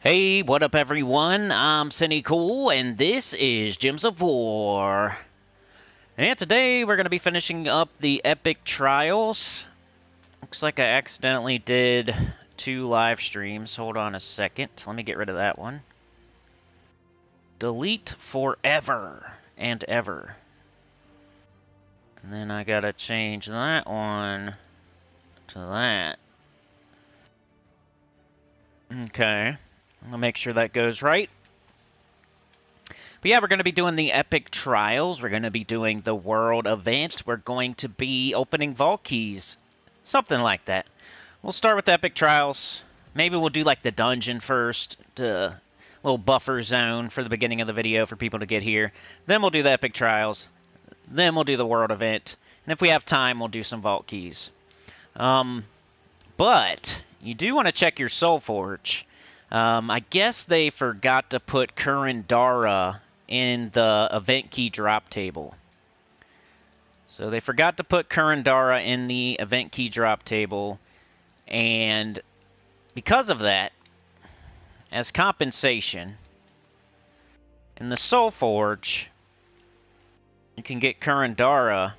Hey, what up everyone? I'm Sinnycool, and this is Gems of War. And today we're going to be finishing up the Epic Trials. Looks like I accidentally did 2 live streams. Hold on a second. Let me get rid of that one. Delete forever and ever. And then I gotta change that one to that. Okay. I'll make sure that goes right. But yeah, we're going to be doing the Epic Trials. We're going to be doing the World Event. We're going to be opening Vault Keys. Something like that. We'll start with the Epic Trials. Maybe we'll do like the dungeon first. The little buffer zone for the beginning of the video for people to get here. Then we'll do the Epic Trials. Then we'll do the World Event. And if we have time, we'll do some Vault Keys. But you do want to check your Soulforge. I guess they forgot to put Kurandara in the event key drop table. So they forgot to put Kurandara in the event key drop table, and because of that, as compensation, in the Soulforge, you can get Kurandara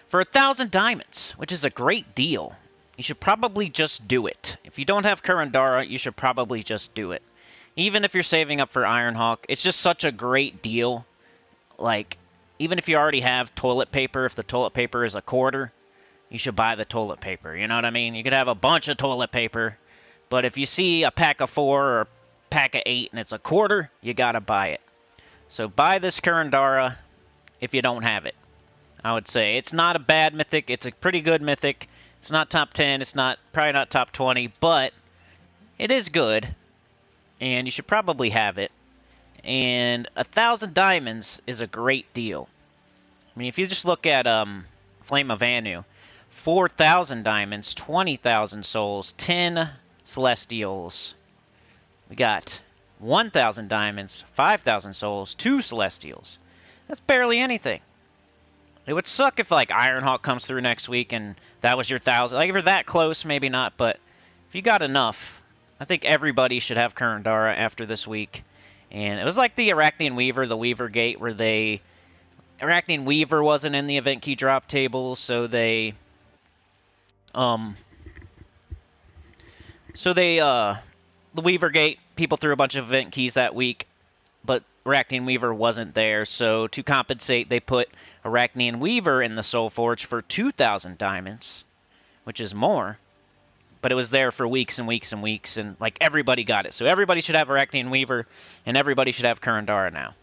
for 1,000 diamonds, which is a great deal. You should probably just do it. If you don't have Kurandara, you should probably just do it. Even if you're saving up for Ironhawk, it's just such a great deal. Like, even if you already have toilet paper, if the toilet paper is a quarter, you should buy the toilet paper. You know what I mean? You could have a bunch of toilet paper, but if you see a pack of 4 or a pack of 8 and it's a quarter, you gotta buy it. So buy this Kurandara if you don't have it. I would say it's not a bad mythic. It's a pretty good mythic. It's not top 10. It's probably not top 20, but it is good, and you should probably have it. And 1,000 diamonds is a great deal. I mean, if you just look at Flame of Anu, 4,000 diamonds, 20,000 souls, 10 celestials. We got 1,000 diamonds, 5,000 souls, 2 celestials. That's barely anything. It would suck if, like, Ironhawk comes through next week and that was your 1,000. Like, if you're that close, maybe not, but if you got enough, I think everybody should have Kurandara after this week. And it was like the Arachnean Weaver, the Weaver Gate, where Arachnean Weaver wasn't in the event key drop table, so the Weaver Gate, people threw a bunch of event keys that week, but Arachnean Weaver wasn't there, so to compensate, they put Arachnean Weaver in the Soulforge for 2,000 diamonds, which is more, but it was there for weeks and weeks and weeks, and like everybody got it. So everybody should have Arachnean Weaver, and everybody should have Kurandara now.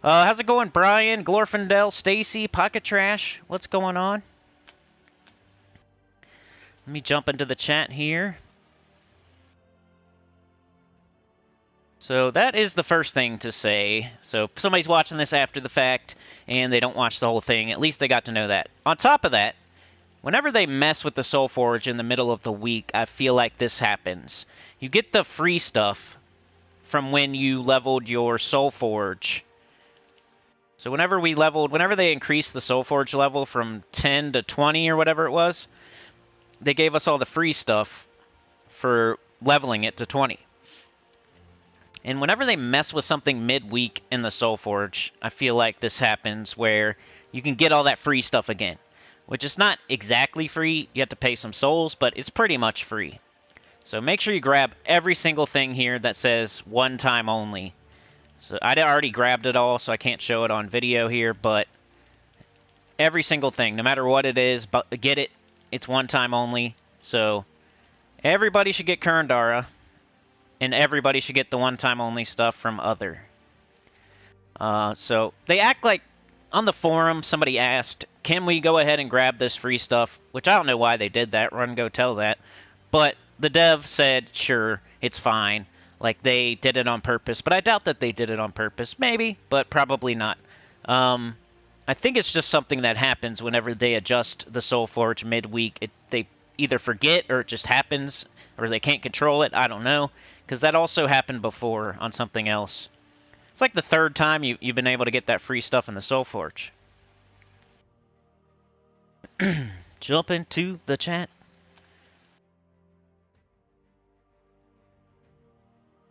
How's it going, Brian, Glorfindel, Stacy, Pocket Trash? What's going on? Let me jump into the chat here. So that is the first thing to say. So if somebody's watching this after the fact and they don't watch the whole thing, at least they got to know that. On top of that, whenever they mess with the Soulforge in the middle of the week, I feel like this happens. You get the free stuff from when you leveled your Soulforge. So whenever they increased the Soulforge level from 10 to 20 or whatever it was, they gave us all the free stuff for leveling it to 20. And whenever they mess with something midweek in the Soulforge, I feel like this happens where you can get all that free stuff again. Which is not exactly free, you have to pay some souls, but it's pretty much free. So make sure you grab every single thing here that says one time only. So I already grabbed it all, so I can't show it on video here, but every single thing, no matter what it is, get it. It's one time only. So everybody should get Kurandara. And everybody should get the one-time only stuff from other. So they act like, on the forum, somebody asked, can we go ahead and grab this free stuff? Which I don't know why they did that. Run, go tell that. But the dev said, sure, it's fine. Like, they did it on purpose. But I doubt that they did it on purpose. Maybe, but probably not. I think it's just something that happens whenever they adjust the Soulforge midweek. They either forget or it just happens. Or they can't control it. I don't know. Because that also happened before on something else. It's like the 3rd time you've been able to get that free stuff in the Soulforge. Jump into the chat.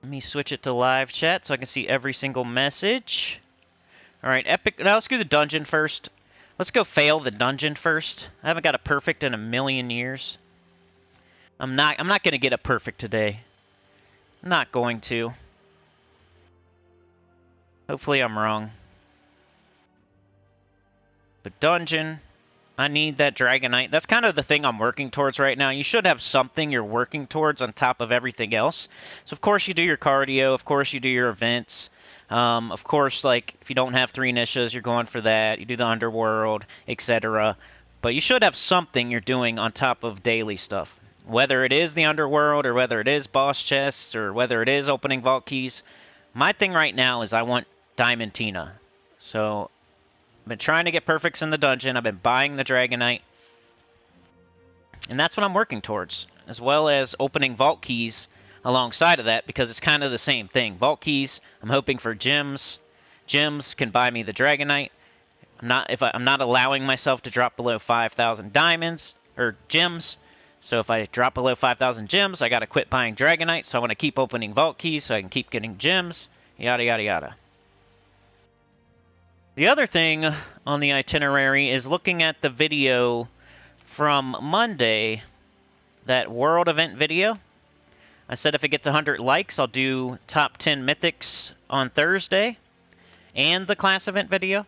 Let me switch it to live chat so I can see every single message. All right, Epic. Now let's do the dungeon first. Let's go fail the dungeon first. I haven't got a perfect in a million years. I'm not going to get a perfect today. I'm not going to. Hopefully I'm wrong. But dungeon, I need that Dragonite. That's kind of the thing I'm working towards right now. You should have something you're working towards on top of everything else. So of course you do your cardio. Of course you do your events. Of course, like, if you don't have 3 niches, you're going for that. You do the underworld, etc. But you should have something you're doing on top of daily stuff. Whether it is the underworld, or whether it is boss chests, or whether it is opening vault keys. My thing right now is I want Diamantina. So I've been trying to get perfects in the dungeon. I've been buying the Dragonite. And that's what I'm working towards. As well as opening vault keys alongside of that, because it's kind of the same thing. Vault keys, I'm hoping for gems. Gems can buy me the Dragonite. I'm not allowing myself to drop below 5,000 diamonds or gems. So if I drop below 5,000 gems, I got to quit buying Dragonite. So I want to keep opening vault keys so I can keep getting gems. Yada yada yada. The other thing on the itinerary is looking at the video from Monday, that world event video. I said if it gets 100 likes, I'll do top 10 mythics on Thursday and the class event video.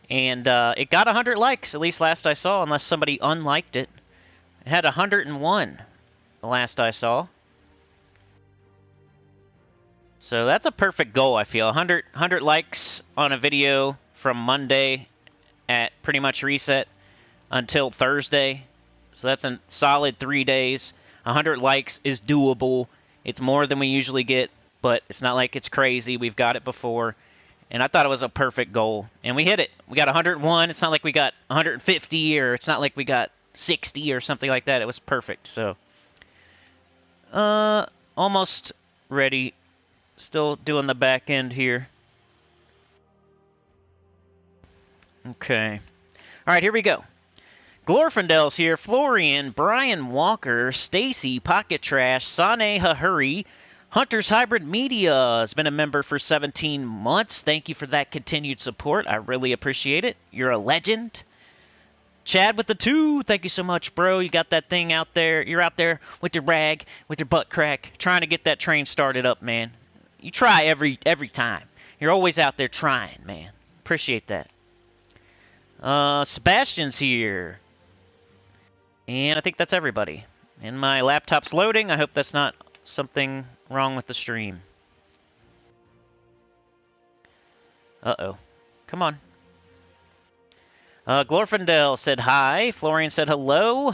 And it got 100 likes, at least last I saw, unless somebody unliked it. It had 101 the last I saw. So that's a perfect goal, I feel. 100 likes on a video from Monday at pretty much reset until Thursday. So that's a solid 3 days. 100 likes is doable. It's more than we usually get, but it's not like it's crazy. We've got it before. And I thought it was a perfect goal. And we hit it. We got 101. It's not like we got 150 or it's not like we got 60 or something like that. It was perfect. So, almost ready. Still doing the back end here. Okay. All right, here we go. Glorfindel's here, Florian, Brian Walker, Stacy, Pocket Trash, Sane Hahuri, Hunter's Hybrid Media has been a member for 17 months. Thank you for that continued support. I really appreciate it. You're a legend. Chad with the 2, thank you so much, bro. You got that thing out there. You're out there with your rag, with your butt crack, trying to get that train started up, man. You try every time. You're always out there trying, man. Appreciate that. Sebastian's here. And I think that's everybody. And my laptop's loading. I hope that's not something wrong with the stream. Uh-oh. Come on. Glorfindel said hi. Florian said hello.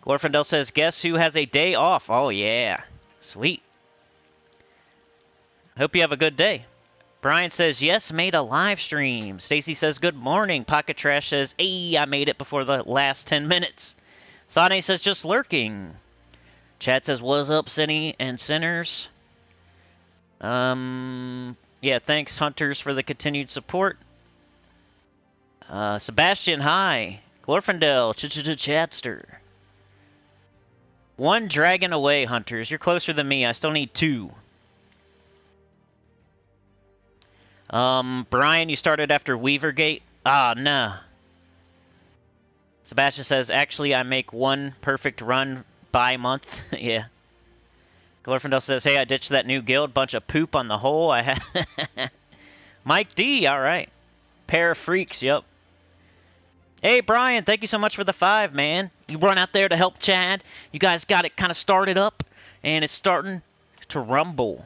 Glorfindel says, guess who has a day off? Oh, yeah. Sweet. Hope you have a good day. Brian says, yes, made a live stream. Stacy says, good morning. Pocket Trash says, hey, I made it before the last 10 minutes. Sane says, just lurking. Chad says, what's up, Sinny and Sinners? Yeah, thanks, Hunters, for the continued support. Sebastian, hi. Glorfindel, Chadster. 1 dragon away, Hunters. You're closer than me. I still need 2. Brian, you started after Weavergate? Ah, nah. Sebastian says, actually, I make 1 perfect run by month. Yeah. Glorfindel says, hey, I ditched that new guild. Bunch of poop on the hole. I had Mike D, all right. Pair of freaks, yep. Hey, Brian, thank you so much for the 5, man. You run out there to help Chad. You guys got it kind of started up, and it's starting to rumble.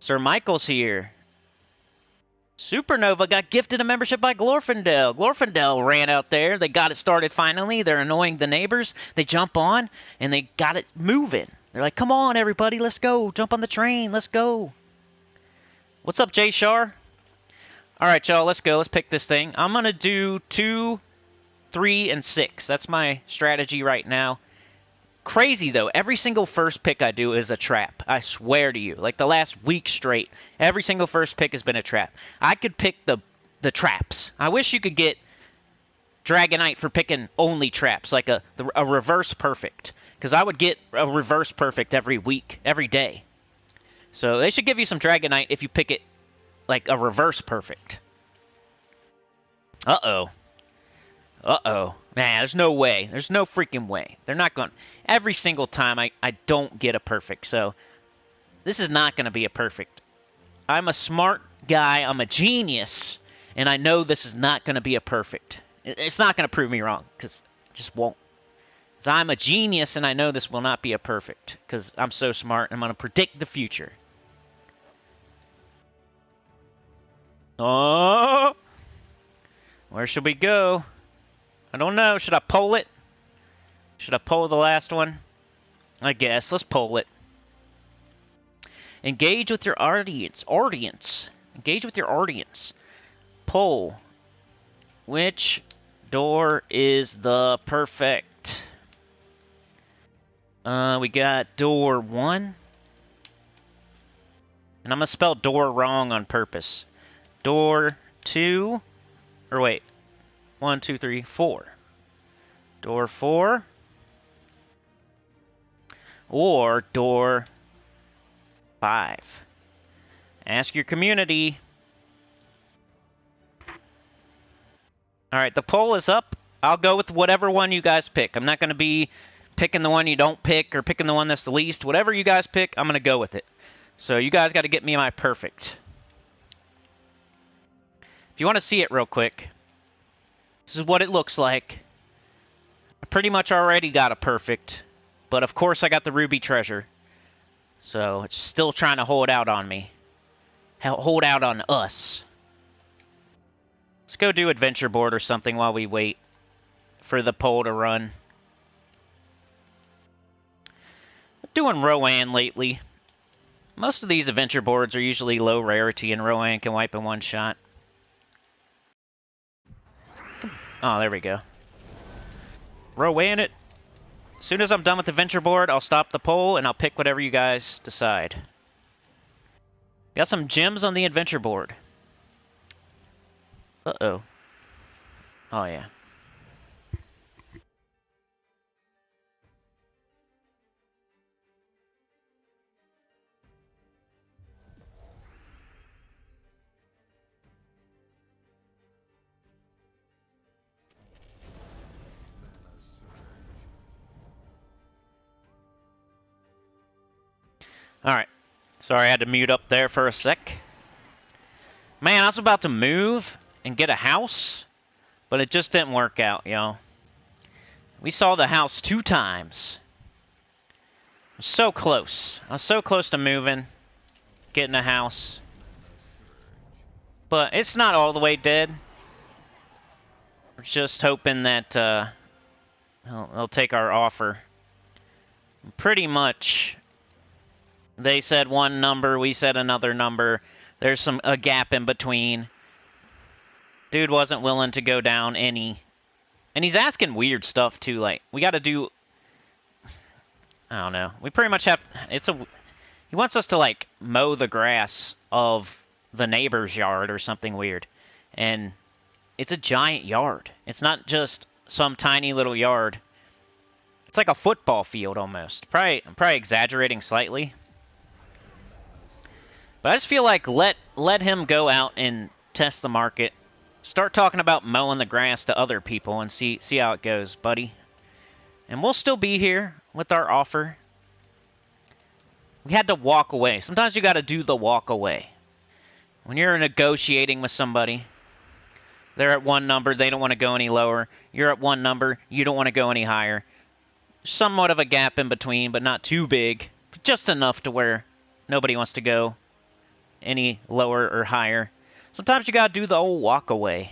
Sir Michael's here. Supernova got gifted a membership by Glorfindel. Glorfindel ran out there. They got it started finally. They're annoying the neighbors. They jump on, and they got it moving. They're like, come on, everybody, let's go. Jump on the train. Let's go. What's up, Jay Shar? All right, y'all, let's go. Let's pick this thing. I'm going to do 2, 3, and 6. That's my strategy right now. Crazy, though. Every single first pick I do is a trap. I swear to you. Like the last week straight, every single first pick has been a trap. I could pick the traps. I wish you could get Dragonite for picking only traps, like a reverse perfect. Because I would get a reverse perfect every week, every day. So they should give you some Dragonite if you pick it like a reverse perfect. Uh-oh. Uh-oh. Man, there's no way. There's no freaking way. They're not going... Every single time I don't get a perfect, so... This is not going to be a perfect. I'm a smart guy. I'm a genius. And I know this is not going to be a perfect. It's not going to prove me wrong, because it just won't. Because I'm a genius, and I know this will not be a perfect. Because I'm so smart, and I'm going to predict the future. Oh! Where should we go? I don't know. Should I poll it? Should I poll the last one? I guess. Let's poll it. Engage with your audience. Engage with your audience. Poll. Which door is the perfect? We got door 1. And I'm going to spell door wrong on purpose. Door 2. Or wait. 1, 2, 3, 4. Door 4. Or door 5. Ask your community. Alright, the poll is up. I'll go with whatever one you guys pick. I'm not going to be picking the one you don't pick or picking the one that's the least. Whatever you guys pick, I'm going to go with it. So you guys got to get me my perfect. If you want to see it real quick, this is what it looks like. I pretty much already got a perfect. But of course I got the Ruby Treasure. So it's still trying to hold out on me. Hold out on us. Let's go do Adventure Board or something while we wait for the poll to run. I'm doing Rowan lately. Most of these Adventure Boards are usually low rarity and Rowan can wipe in one shot. Oh, there we go. Rowan it. As soon as I'm done with the Adventure Board, I'll stop the poll and I'll pick whatever you guys decide. Got some gems on the Adventure Board. Uh-oh. Oh, yeah. Alright. Sorry, I had to mute up there for a sec. Man, I was about to move and get a house, but it just didn't work out, yo. We saw the house 2 times. I was so close. I was so close to moving, getting a house. But it's not all the way dead. We're just hoping that they'll take our offer. Pretty much, they said one number, we said another number. There's a gap in between. Dude wasn't willing to go down any. And he's asking weird stuff, too. Like, we got to do... I don't know. We pretty much have... He wants us to, like, mow the grass of the neighbor's yard or something weird. And it's a giant yard. It's not just some tiny little yard. It's like a football field, almost. I'm probably exaggerating slightly. But I just feel like let him go out and test the market. Start talking about mowing the grass to other people and see how it goes, buddy. And we'll still be here with our offer. We had to walk away. Sometimes you got to do the walk away. When you're negotiating with somebody, they're at one number, they don't want to go any lower. You're at one number, you don't want to go any higher. Somewhat of a gap in between, but not too big. Just enough to where nobody wants to go any lower or higher. Sometimes you gotta do the old walk away.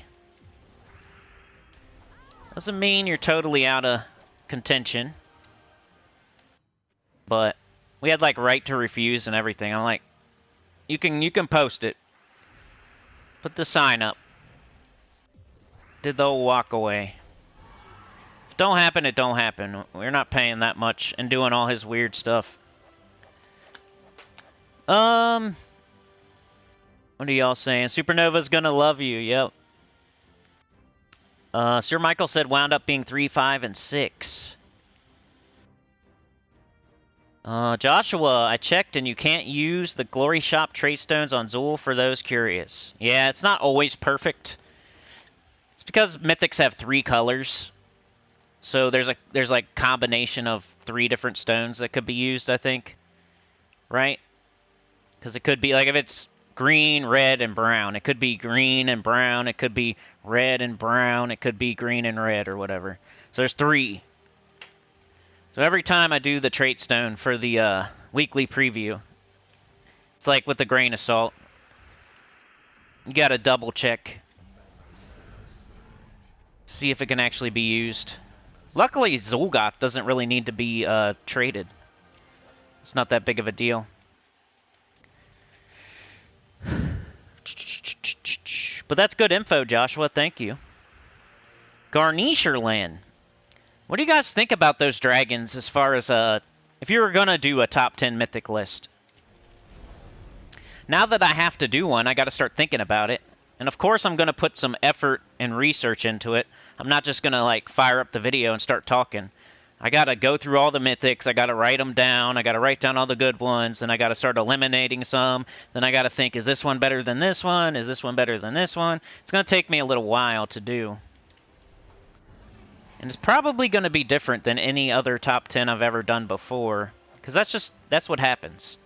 Doesn't mean you're totally out of contention. But we had like right to refuse and everything. I'm like, you can post it. Put the sign up. Did the old walk away. If it don't happen, it don't happen. We're not paying that much and doing all his weird stuff. What are y'all saying? Supernova's gonna love you, yep. Sir Michael said wound up being 3, 5, and 6. Joshua, I checked and you can't use the Glory Shop trait stones on Zool for those curious. Yeah, it's not always perfect. It's because mythics have 3 colors. So there's like combination of 3 different stones that could be used, I think. Right? Because it could be, like, if it's green, red, and brown, it could be green and brown, it could be red and brown, it could be green and red, or whatever. So there's 3. So every time I do the trait stone for the weekly preview, it's like with a grain of salt. You gotta double check. See if it can actually be used. Luckily, Zolgoth doesn't really need to be traded. It's not that big of a deal. But that's good info, Joshua. Thank you. Garnisherland. What do you guys think about those dragons as far as if you were going to do a top 10 mythic list? Now that I have to do one, I got to start thinking about it. And of course I'm going to put some effort and research into it. I'm not just going to like fire up the video and start talking. I got to go through all the mythics. I got to write them down. I got to write down all the good ones. Then I got to start eliminating some. Then I got to think, is this one better than this one? Is this one better than this one? It's going to take me a little while to do. And it's probably going to be different than any other top 10 I've ever done before. Because that's what happens.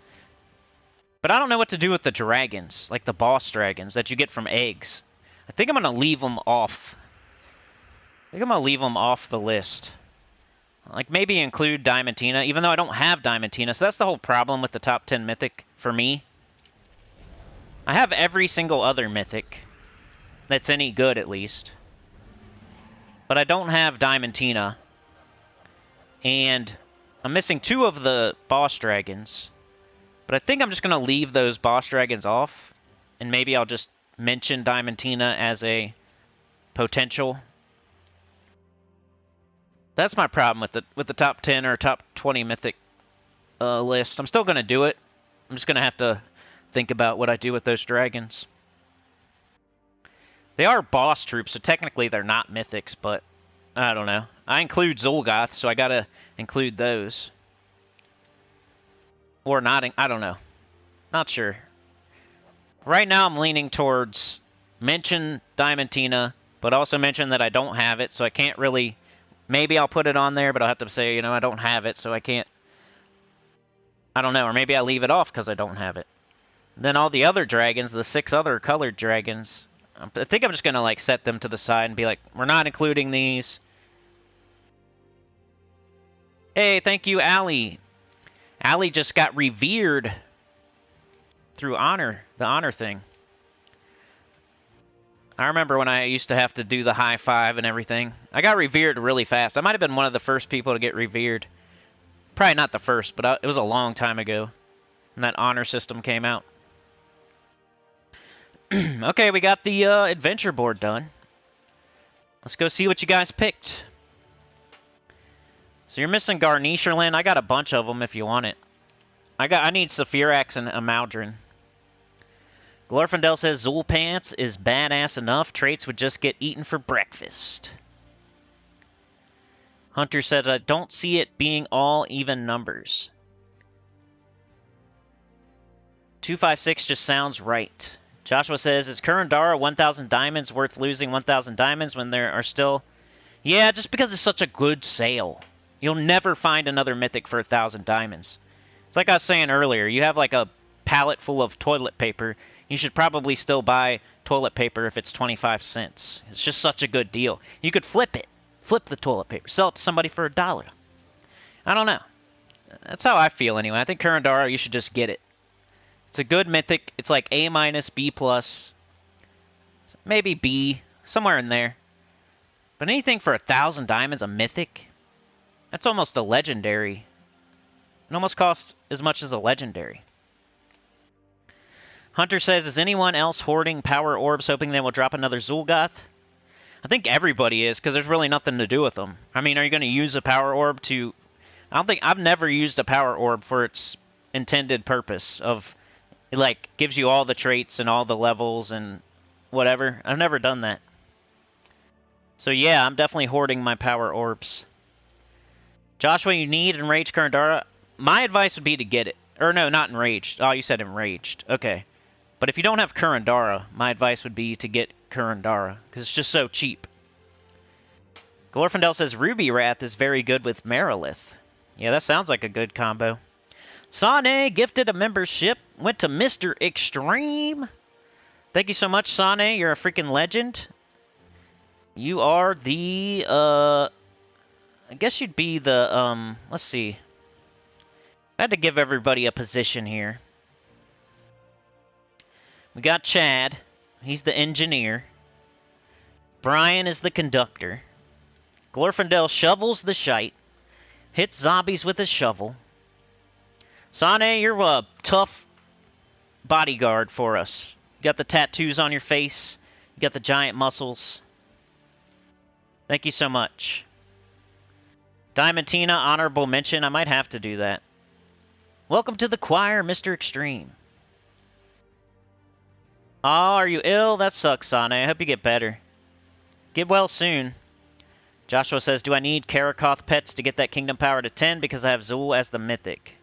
But I don't know what to do with the dragons. Like the boss dragons that you get from eggs. I think I'm going to leave them off. I think I'm going to leave them off the list. Like maybe include Diamantina. Even though I don't have Diamantina. So that's the whole problem with the top 10 mythic for me. I have every single other mythic. That's any good at least. But I don't have Diamantina. And I'm missing 2 of the boss dragons. But I think I'm just going to leave those boss dragons off. And maybe I'll just mention Diamantina as a potential. That's my problem with the top 10 or top 20 mythic list. I'm still going to do it. I'm just going to have to think about what I do with those dragons. They are boss troops, so technically they're not mythics, but I don't know. I include Zolgoth, so I gotta include those. Or not, I don't know. Not sure. Right now I'm leaning towards mention Diamantina, but also mention that I don't have it, so I can't really... Maybe I'll put it on there, but I'll have to say, you know, I don't have it, so I can't... I don't know, or maybe I leave it off because I don't have it. Then all the other dragons, the 6 other colored dragons... I think I'm just going to like set them to the side and be like, we're not including these. Hey, thank you, Allie. Allie just got revered through honor, the honor thing. I remember when I used to have to do the high five and everything. I got revered really fast. I might have been one of the first people to get revered. Probably not the first, but it was a long time ago when that honor system came out. Okay, we got the adventure board done. Let's go see what you guys picked. So you're missing Garnisherland. I got a bunch of them if you want it. I need Saphirax and Amaldrin. Glorfindel says Zulpants is badass enough. Traits would just get eaten for breakfast. Hunter says I don't see it being all even numbers. 256 just sounds right. Joshua says, is Kurandara 1,000 diamonds worth losing 1,000 diamonds when there are still... Yeah, just because it's such a good sale. You'll never find another mythic for 1,000 diamonds. It's like I was saying earlier, you have like a pallet full of toilet paper. You should probably still buy toilet paper if it's 25 cents. It's just such a good deal. You could flip it. Flip the toilet paper. Sell it to somebody for $1. I don't know. That's how I feel anyway. I think Kurandara, you should just get it. It's a good mythic. It's like A-, B+, maybe B, somewhere in there. But anything for 1,000 diamonds, a mythic? That's almost a legendary. It almost costs as much as a legendary. Hunter says, is anyone else hoarding power orbs hoping they will drop another Zulgoth? I think everybody is, because there's really nothing to do with them. I mean, are you going to use a power orb to... I've never used a power orb for its intended purpose of... It, like, gives you all the traits and all the levels and whatever. I've never done that. So yeah, I'm definitely hoarding my power orbs. Joshua, you need Enrage Kurandara. my advice would be to get it. Or no, not Enraged. Oh, you said Enraged. Okay. But if you don't have Kurandara, my advice would be to get Kurandara, because it's just so cheap. Glorfindel says Ruby Wrath is very good with Merilith. Yeah, that sounds like a good combo. Sane gifted a membership. Went to Mr. Extreme. Thank you so much, Sane. You're a freaking legend. You are the, I guess you'd be the, let's see. I had to give everybody a position here. We got Chad. He's the engineer. Brian is the conductor. Glorfindel shovels the shite. Hits zombies with a shovel. Sane, you're a tough bodyguard for us. You got the tattoos on your face. You got the giant muscles. Thank you so much. Diamantina, honorable mention. I might have to do that. Welcome to the choir, Mr. Extreme. Oh, are you ill? That sucks, Sane. I hope you get better. Get well soon. Joshua says, do I need Karakoth pets to get that kingdom power to 10 because I have Zul as the mythic?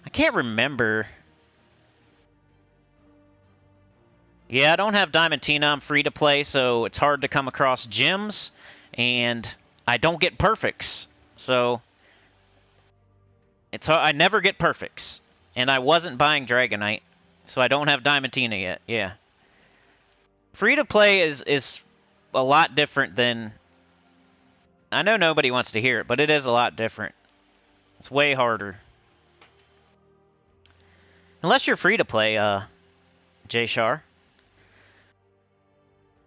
I can't remember. Yeah, I don't have Diamantina. I'm free to play, so it's hard to come across gems, and I don't get perfects. So it's hard. I never get perfects, and I wasn't buying Dragonite, so I don't have Diamantina yet. Yeah. Free to play is a lot different than... I know nobody wants to hear it, but it is a lot different. It's way harder. Unless you're free to play, J-Shar.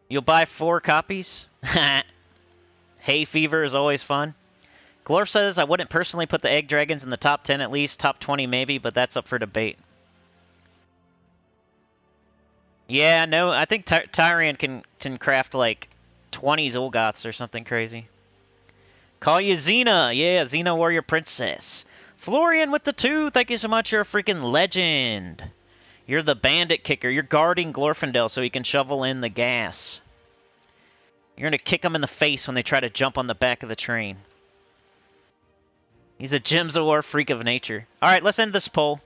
You'll buy 4 copies? Hay Fever is always fun. Glorf says, I wouldn't personally put the Egg Dragons in the top 10 at least, top 20 maybe, but that's up for debate. Yeah, no, I think Tyrion can craft like 20 Zolgoths or something crazy. Call you Xena. Yeah, Xena Warrior Princess. Florian with the 2. Thank you so much. You're a freaking legend. You're the bandit kicker. You're guarding Glorfindel so he can shovel in the gas. You're going to kick him in the face when they try to jump on the back of the train. He's a Gems of War freak of nature. Alright, let's end this poll.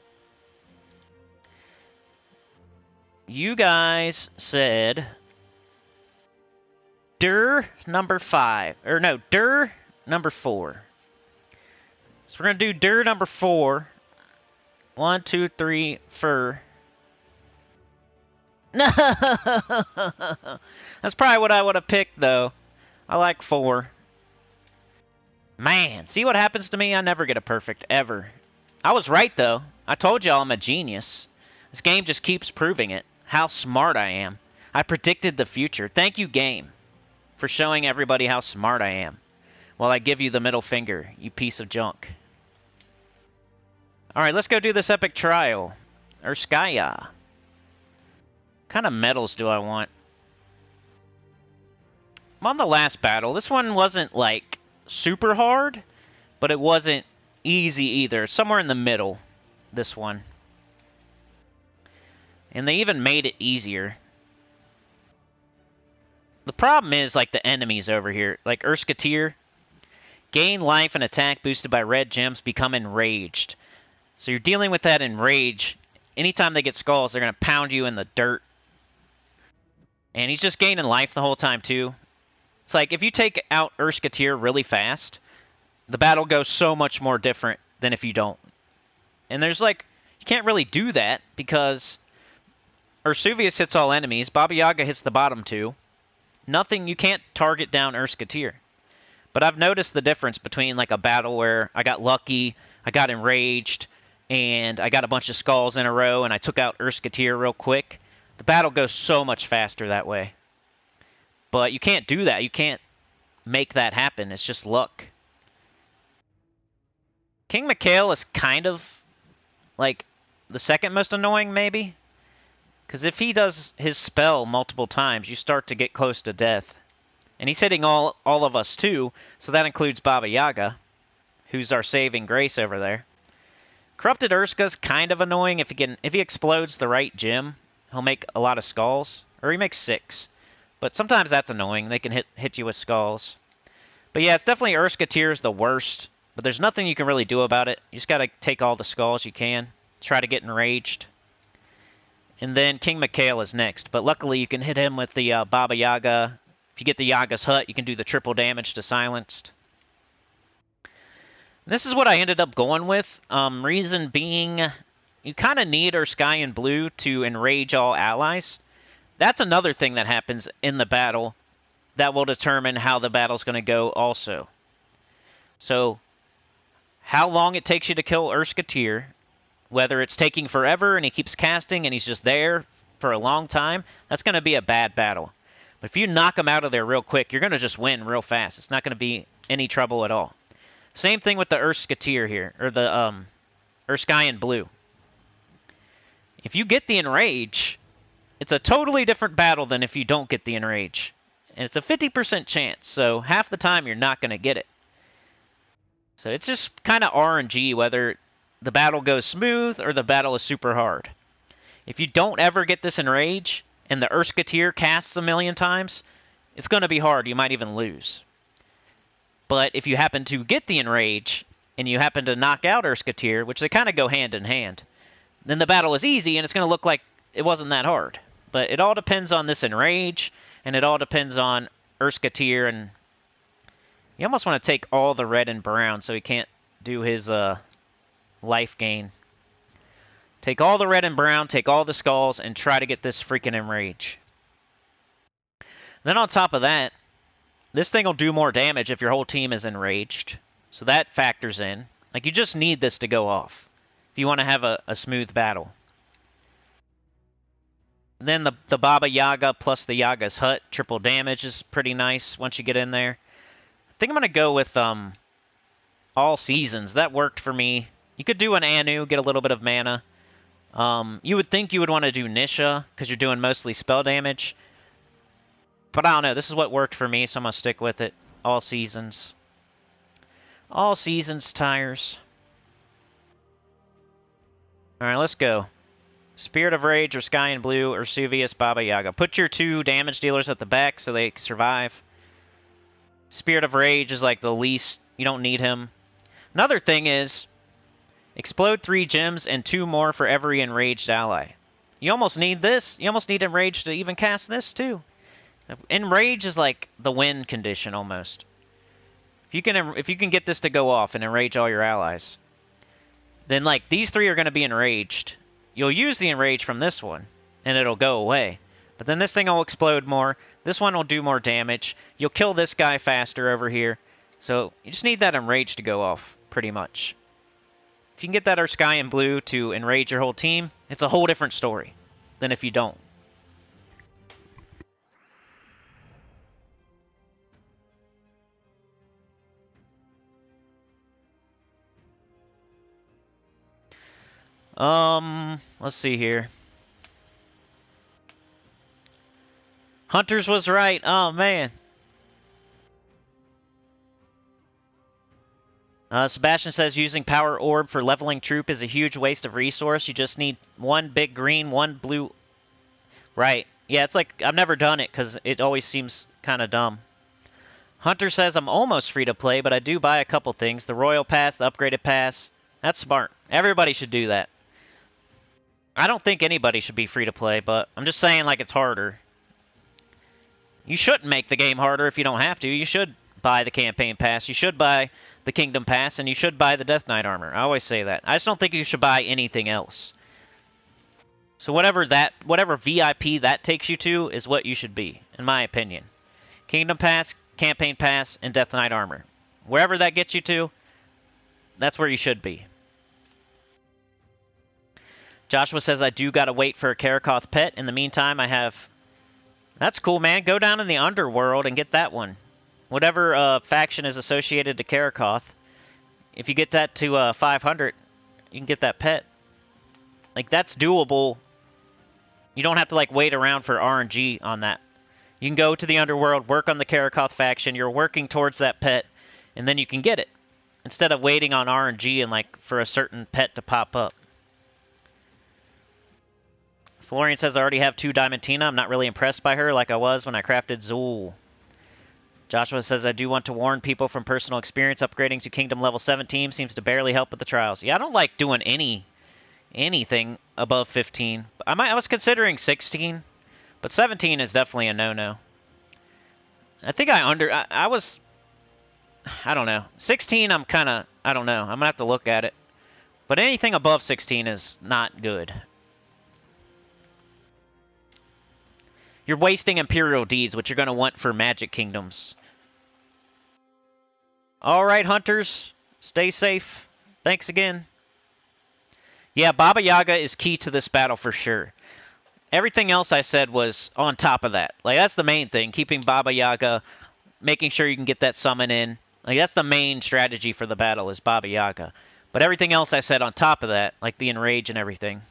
You guys said... number 5. Or no, number 4. So we're going to do number 4. 1, 2, 3, fur. No! That's probably what I would have picked, though. I like 4. Man, see what happens to me? I never get a perfect, ever. I was right, though. I told y'all I'm a genius. This game just keeps proving it. How smart I am. I predicted the future. Thank you, game, for showing everybody how smart I am. While I give you the middle finger, you piece of junk. Alright, let's go do this epic trial. Urskaya. What kind of medals do I want? I'm on the last battle. This one wasn't, like, super hard, but it wasn't easy either. Somewhere in the middle, this one. And they even made it easier. The problem is, like, the enemies over here. Like, Urskaya. Gain life and attack boosted by red gems, become enraged. So you're dealing with that enrage. Anytime they get skulls, they're going to pound you in the dirt. And he's just gaining life the whole time, too. It's like, if you take out Urskaya really fast, the battle goes so much more different than if you don't. And there's, like, you can't really do that, because Ursuvius hits all enemies, Baba Yaga hits the bottom 2. Nothing, you can't target down Urskaya. But I've noticed the difference between, like, a battle where I got lucky, I got enraged, and I got a bunch of skulls in a row, and I took out Urskaya real quick. The battle goes so much faster that way. But you can't do that. You can't make that happen. It's just luck. King Mikhail is kind of, like, the second most annoying, maybe? Because if he does his spell multiple times, you start to get close to death. And he's hitting all of us, too, so that includes Baba Yaga, who's our saving grace over there. Corrupted Urska's kind of annoying. If he explodes the right gem, he'll make a lot of skulls. Or he makes 6. But sometimes that's annoying. They can hit you with skulls. But yeah, it's definitely Urskaya is the worst. But there's nothing you can really do about it. You just got to take all the skulls you can. Try to get enraged. And then King Mikhail is next. But luckily you can hit him with the Baba Yaga. If you get the Yaga's Hut, you can do the triple damage to Silenced. This is what I ended up going with. Reason being, you kind of need Urskaya Blue to enrage all allies. That's another thing that happens in the battle that will determine how the battle's going to go also. So, how long it takes you to kill Urskaya, whether it's taking forever and he keeps casting and he's just there for a long time, that's going to be a bad battle. But if you knock him out of there real quick, you're going to just win real fast. It's not going to be any trouble at all. Same thing with the Urskaya here, or the Urskaya Blue. If you get the Enrage, it's a totally different battle than if you don't get the Enrage. And it's a 50% chance, so half the time you're not going to get it. So it's just kind of RNG whether the battle goes smooth or the battle is super hard. If you don't ever get this Enrage, and the Urskaya casts a million times, it's going to be hard. You might even lose. But if you happen to get the Enrage, and you happen to knock out Urskaya, which they kind of go hand in hand, then the battle is easy, and it's going to look like it wasn't that hard. But it all depends on this Enrage, and it all depends on Urskaya, and you almost want to take all the red and brown so he can't do his life gain. Take all the red and brown, take all the skulls, and try to get this freaking Enrage. Then on top of that, this thing will do more damage if your whole team is enraged. So that factors in. Like, you just need this to go off if you want to have a smooth battle. Then the Baba Yaga plus the Yaga's Hut, triple damage is pretty nice once you get in there. I think I'm going to go with All Seasons. That worked for me. You could do an Anu, get a little bit of mana. You would think you would want to do Nisha, because you're doing mostly spell damage. But I don't know, this is what worked for me, so I'm going to stick with it. All Seasons. All Seasons tires. Alright, let's go. Spirit of Rage, Urskaya Blue, Ursuvius, Baba Yaga. Put your 2 damage dealers at the back so they survive. Spirit of Rage is like the least. You don't need him. Another thing is, explode 3 gems and 2 more for every enraged ally. You almost need this. You almost need Enrage to even cast this too. Enrage is like the win condition almost. If you can get this to go off and enrage all your allies, then like these 3 are going to be enraged. You'll use the enrage from this one, and it'll go away. But then this thing will explode more. This one will do more damage. You'll kill this guy faster over here. So you just need that enrage to go off, pretty much. If you can get that Urskaya Blue to enrage your whole team, it's a whole different story than if you don't. Let's see here. Hunters was right. Oh, man. Sebastian says using Power Orb for leveling troop is a huge waste of resource. You just need 1 big green, 1 blue. Right. Yeah, it's like, I've never done it because it always seems kind of dumb. Hunter says I'm almost free to play, but I do buy a couple things. The Royal Pass, the Upgraded Pass. That's smart. Everybody should do that. I don't think anybody should be free to play, but I'm just saying like it's harder. You shouldn't make the game harder if you don't have to. You should buy the Campaign Pass. You should buy the Kingdom Pass, and you should buy the Death Knight armor. I always say that. I just don't think you should buy anything else. So whatever VIP that takes you to is what you should be, in my opinion. Kingdom Pass, Campaign Pass, and Death Knight armor. Wherever that gets you to, that's where you should be. Joshua says, I do gotta wait for a Karakoth pet. In the meantime, I have... That's cool, man. Go down in the underworld and get that one. Whatever faction is associated to Karakoth. If you get that to 500, you can get that pet. Like, that's doable. You don't have to, like, wait around for RNG on that. You can go to the underworld, work on the Karakoth faction. You're working towards that pet, and then you can get it. Instead of waiting on RNG and, like, for a certain pet to pop up. Florian says, I already have 2 Diamantina. I'm not really impressed by her like I was when I crafted Zool. Joshua says, I do want to warn people from personal experience, upgrading to Kingdom level 17 seems to barely help with the trials. Yeah, I don't like doing anything above 15. I was considering 16, but 17 is definitely a no-no. I think I was, I don't know. 16, I'm kind of, I don't know. I'm going to have to look at it. But anything above 16 is not good. You're wasting Imperial Deeds, which you're going to want for Magic Kingdoms. Alright, hunters. Stay safe. Thanks again. Yeah, Baba Yaga is key to this battle for sure. Everything else I said was on top of that. Like, that's the main thing. Keeping Baba Yaga, making sure you can get that summon in. Like, that's the main strategy for the battle is Baba Yaga. But everything else I said on top of that, like the Enrage and everything.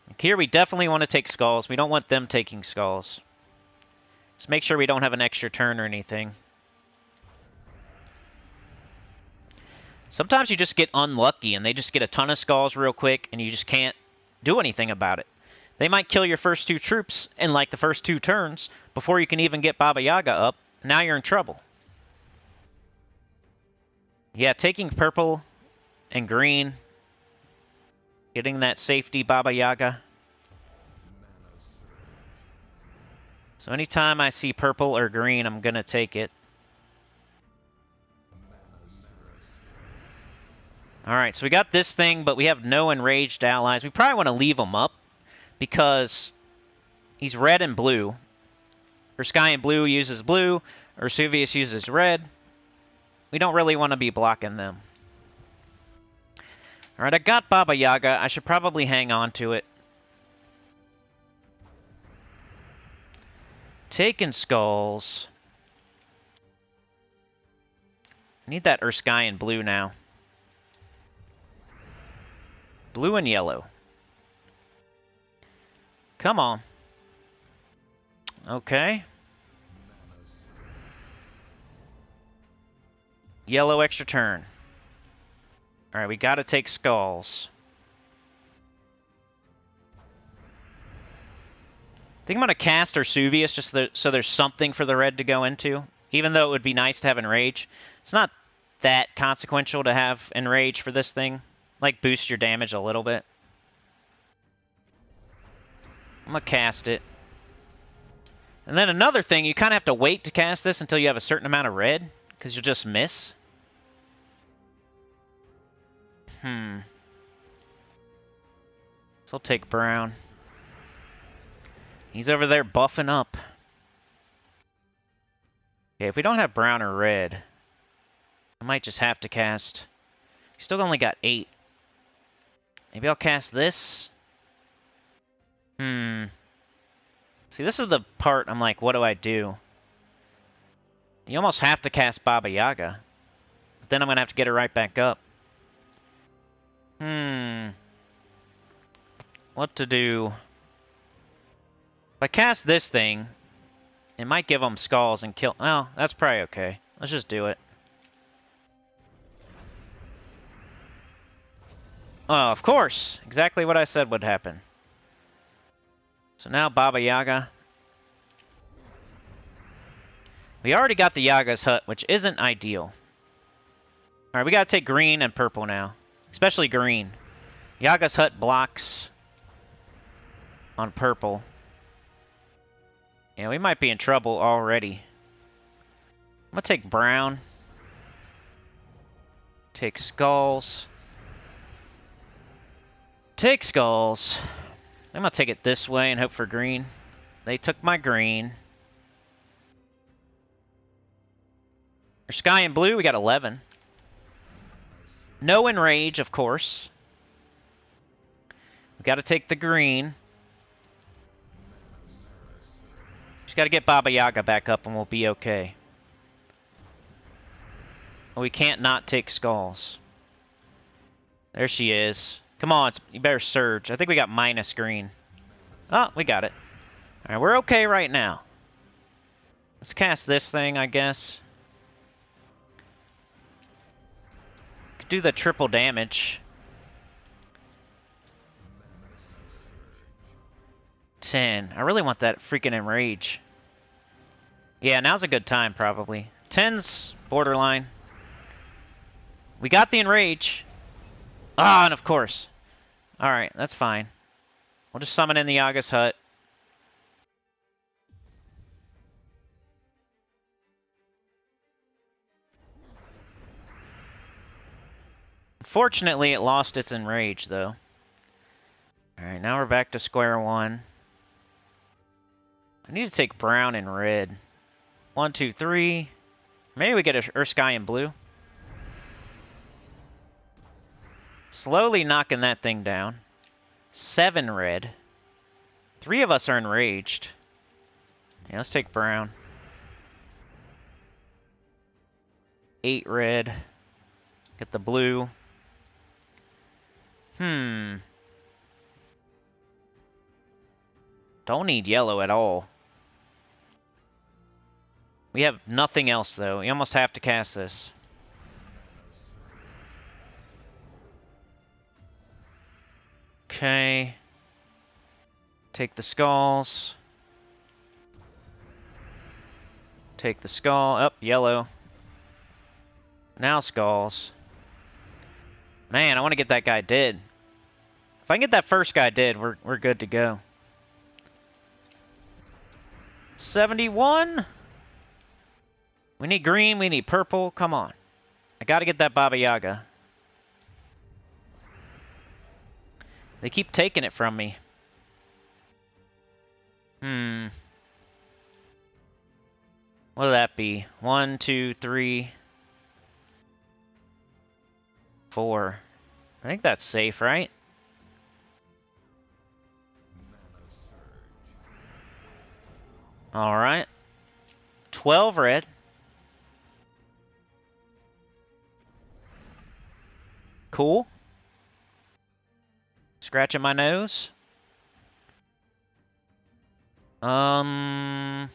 Like here we definitely want to take Skulls. We don't want them taking Skulls. Just make sure we don't have an extra turn or anything. Sometimes you just get unlucky and they just get a ton of Skulls real quick and you just can't do anything about it. They might kill your first 2 troops in like the first 2 turns before you can even get Baba Yaga up. Now you're in trouble. Yeah, taking purple and green. Getting that safety Baba Yaga. So anytime I see purple or green, I'm going to take it. Alright, so we got this thing, but we have no enraged allies. We probably want to leave him up because he's red and blue. Urskaya and blue uses blue. Ursuvius uses red. We don't really want to be blocking them. Alright, I got Baba Yaga. I should probably hang on to it. Taking Skulls. I need that Urskaya and blue now. Blue and yellow. Come on. Okay. Yellow extra turn. Alright, we gotta take Skulls. I think I'm gonna cast Ursuvius just so there's something for the red to go into. Even though it would be nice to have Enrage. It's not that consequential to have Enrage for this thing. Like, boost your damage a little bit. I'm gonna cast it. And then another thing, you kind of have to wait to cast this until you have a certain amount of red, because you'll just miss. So I'll take brown. He's over there buffing up. Okay, if we don't have brown or red, I might just have to cast. Still only got 8. Maybe I'll cast this. See, this is the part I'm like, what do I do? You almost have to cast Baba Yaga. But then I'm going to have to get her right back up. What to do? If I cast this thing, it might give them Skulls and kill... Oh, that's probably okay. Let's just do it. Oh, of course! Exactly what I said would happen. So now Baba Yaga. We already got the Yaga's hut, which isn't ideal. Alright, we gotta take green and purple now. Especially green. Yaga's hut blocks on purple. Yeah, we might be in trouble already. I'm gonna take brown. Take Skulls. Take Skulls. I'm gonna take it this way and hope for green. They took my green. Urskaya and blue, we got 11. No Enrage, of course. We gotta take the green. Just gotta get Baba Yaga back up and we'll be okay. We can't not take Skulls. There she is. Come on, you better surge. I think we got minus green. Oh, we got it. Alright, we're okay right now. Let's cast this thing, I guess. Could do the triple damage. 10. I really want that freaking Enrage. Yeah, now's a good time, probably. 10's borderline. We got the Enrage. Ah, and of course. Alright, that's fine. We'll just summon in the Yaga's hut. Unfortunately, it lost its Enrage, though. Alright, now we're back to square one. I need to take brown and red. 1, 2, 3. Maybe we get a Urskaya in blue. Slowly knocking that thing down. 7 red. 3 of us are enraged. Yeah, let's take brown. 8 red. Get the blue. Don't need yellow at all. We have nothing else, though. We almost have to cast this. Okay. Take the skulls. Take the skull. Up, yellow. Now skulls. Man, I want to get that guy dead. If I can get that first guy dead, we're good to go. 71? We need green, we need purple. Come on. I gotta get that Baba Yaga. They keep taking it from me. What'll that be? 1, 2, 3, 4. I think that's safe, right? Alright. 12 red. Cool. Scratching my nose. Man,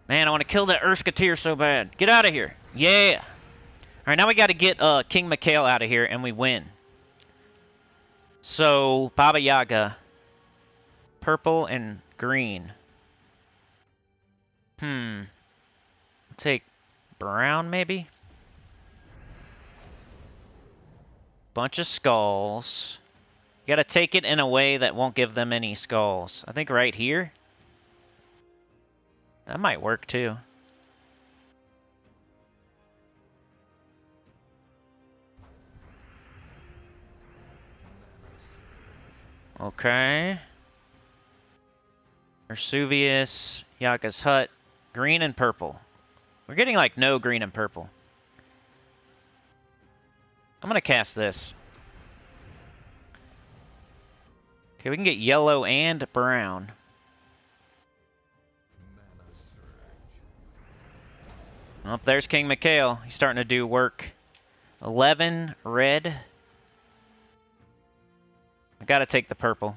I want to kill that Urskaya so bad. Get out of here. Yeah. Alright, now we got to get King Mikhail out of here, and we win. So, Baba Yaga. Purple and green. Take brown, maybe? Bunch of skulls. You gotta take it in a way that won't give them any skulls. I think right here? That might work, too. Okay. Vesuvius, Yaga's hut, green and purple. We're getting like no green and purple. I'm gonna cast this. Okay, we can get yellow and brown. Oh, there's King Mikhail. He's starting to do work. 11 red. I gotta take the purple.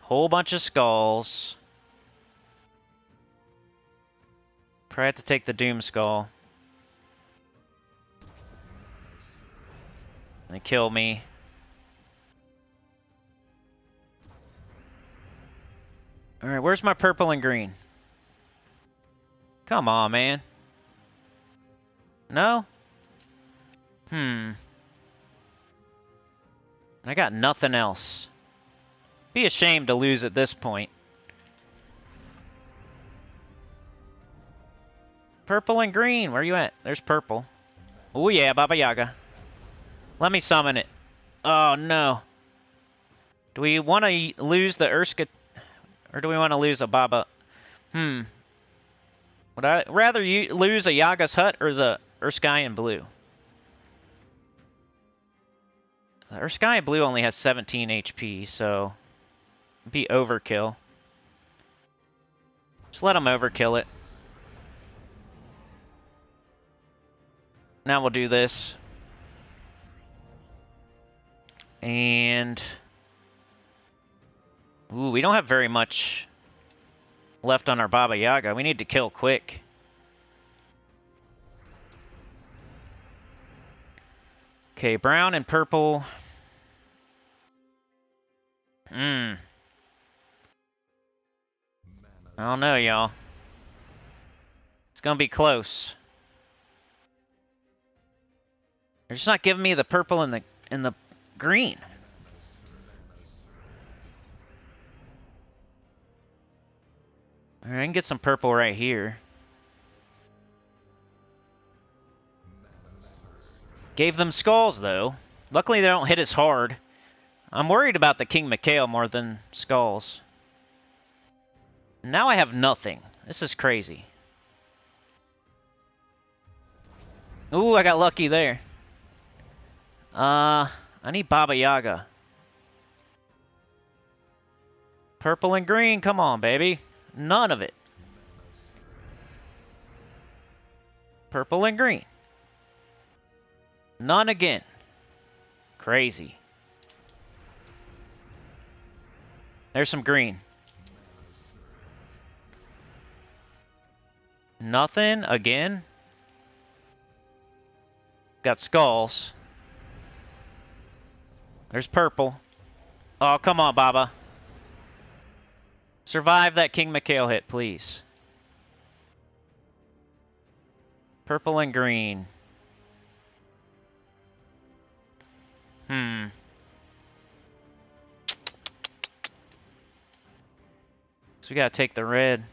Whole bunch of skulls. Probably have to take the Doom Skull. They kill me. Alright, where's my purple and green? Come on, man. No? I got nothing else. Be ashamed to lose at this point. Purple and green, where you at? There's purple. Oh yeah, Baba Yaga. Let me summon it. Oh no. Do we want to lose the Urskaya, or do we want to lose a Baba? Would I rather you lose a Yaga's hut or the Urskaya in blue? The Urskaya blue only has 17 HP, so it'd be overkill. Just let them overkill it. Now we'll do this. And ooh, we don't have very much left on our Baba Yaga. We need to kill quick. Okay, brown and purple. I don't know, y'all. It's gonna be close. They're just not giving me the purple and the green. Alright, I can get some purple right here. Gave them skulls, though. Luckily, they don't hit as hard. I'm worried about the King Mikhail more than skulls. Now I have nothing. This is crazy. Ooh, I got lucky there. I need Baba Yaga. Purple and green, come on, baby. None of it. Purple and green. None again. Crazy. There's some green. Nothing again. Got skulls. There's purple. Oh, come on, Baba. Survive that King Mikhail hit, please. Purple and green. So we gotta take the red.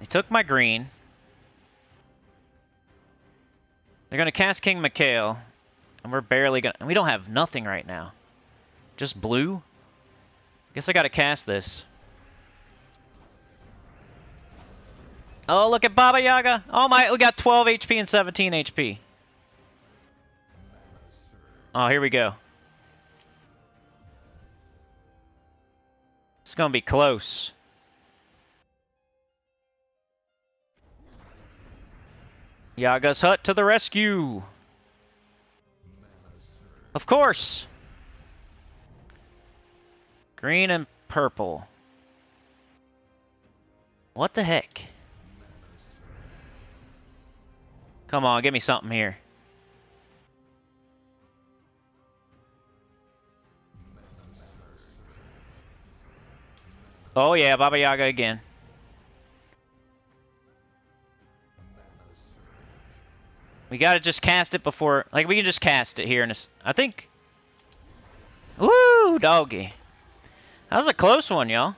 They took my green. They're gonna cast King Mikhail. And we're barely gonna... We don't have nothing right now. Just blue? Guess I gotta cast this. Oh, look at Baba Yaga! Oh my, we got 12 HP and 17 HP. Oh, here we go. It's gonna be close. Yaga's hut to the rescue! Of course! Green and purple. What the heck? Come on, give me something here. Oh yeah, Baba Yaga again. We gotta just cast it before... Like, we can just cast it here in a... I think... Woo, doggy. That was a close one, y'all.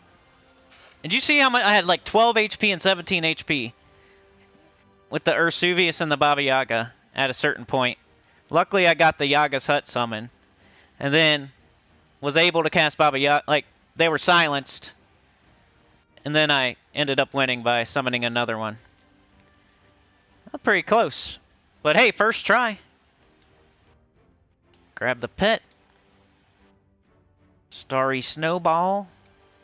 Did you see how much... I had like 12 HP and 17 HP. With the Ursuvius and the Baba Yaga at a certain point. Luckily, I got the Yaga's hut summon. And then was able to cast Baba Yaga... Like, they were silenced. And then I ended up winning by summoning another one. That's pretty close. But hey, first try. Grab the pet. Starry Snowball.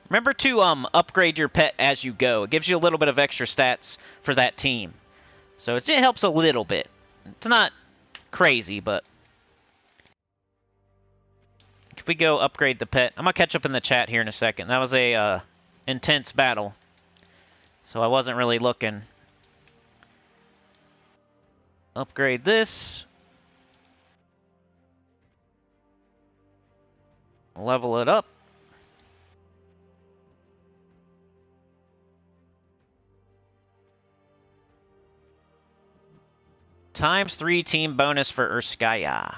Remember to upgrade your pet as you go. It gives you a little bit of extra stats for that team. So it helps a little bit. It's not crazy, but... If we go upgrade the pet... I'm going to catch up in the chat here in a second. That was a intense battle. So I wasn't really looking... Upgrade this. Level it up. ×3 team bonus for Urskaya.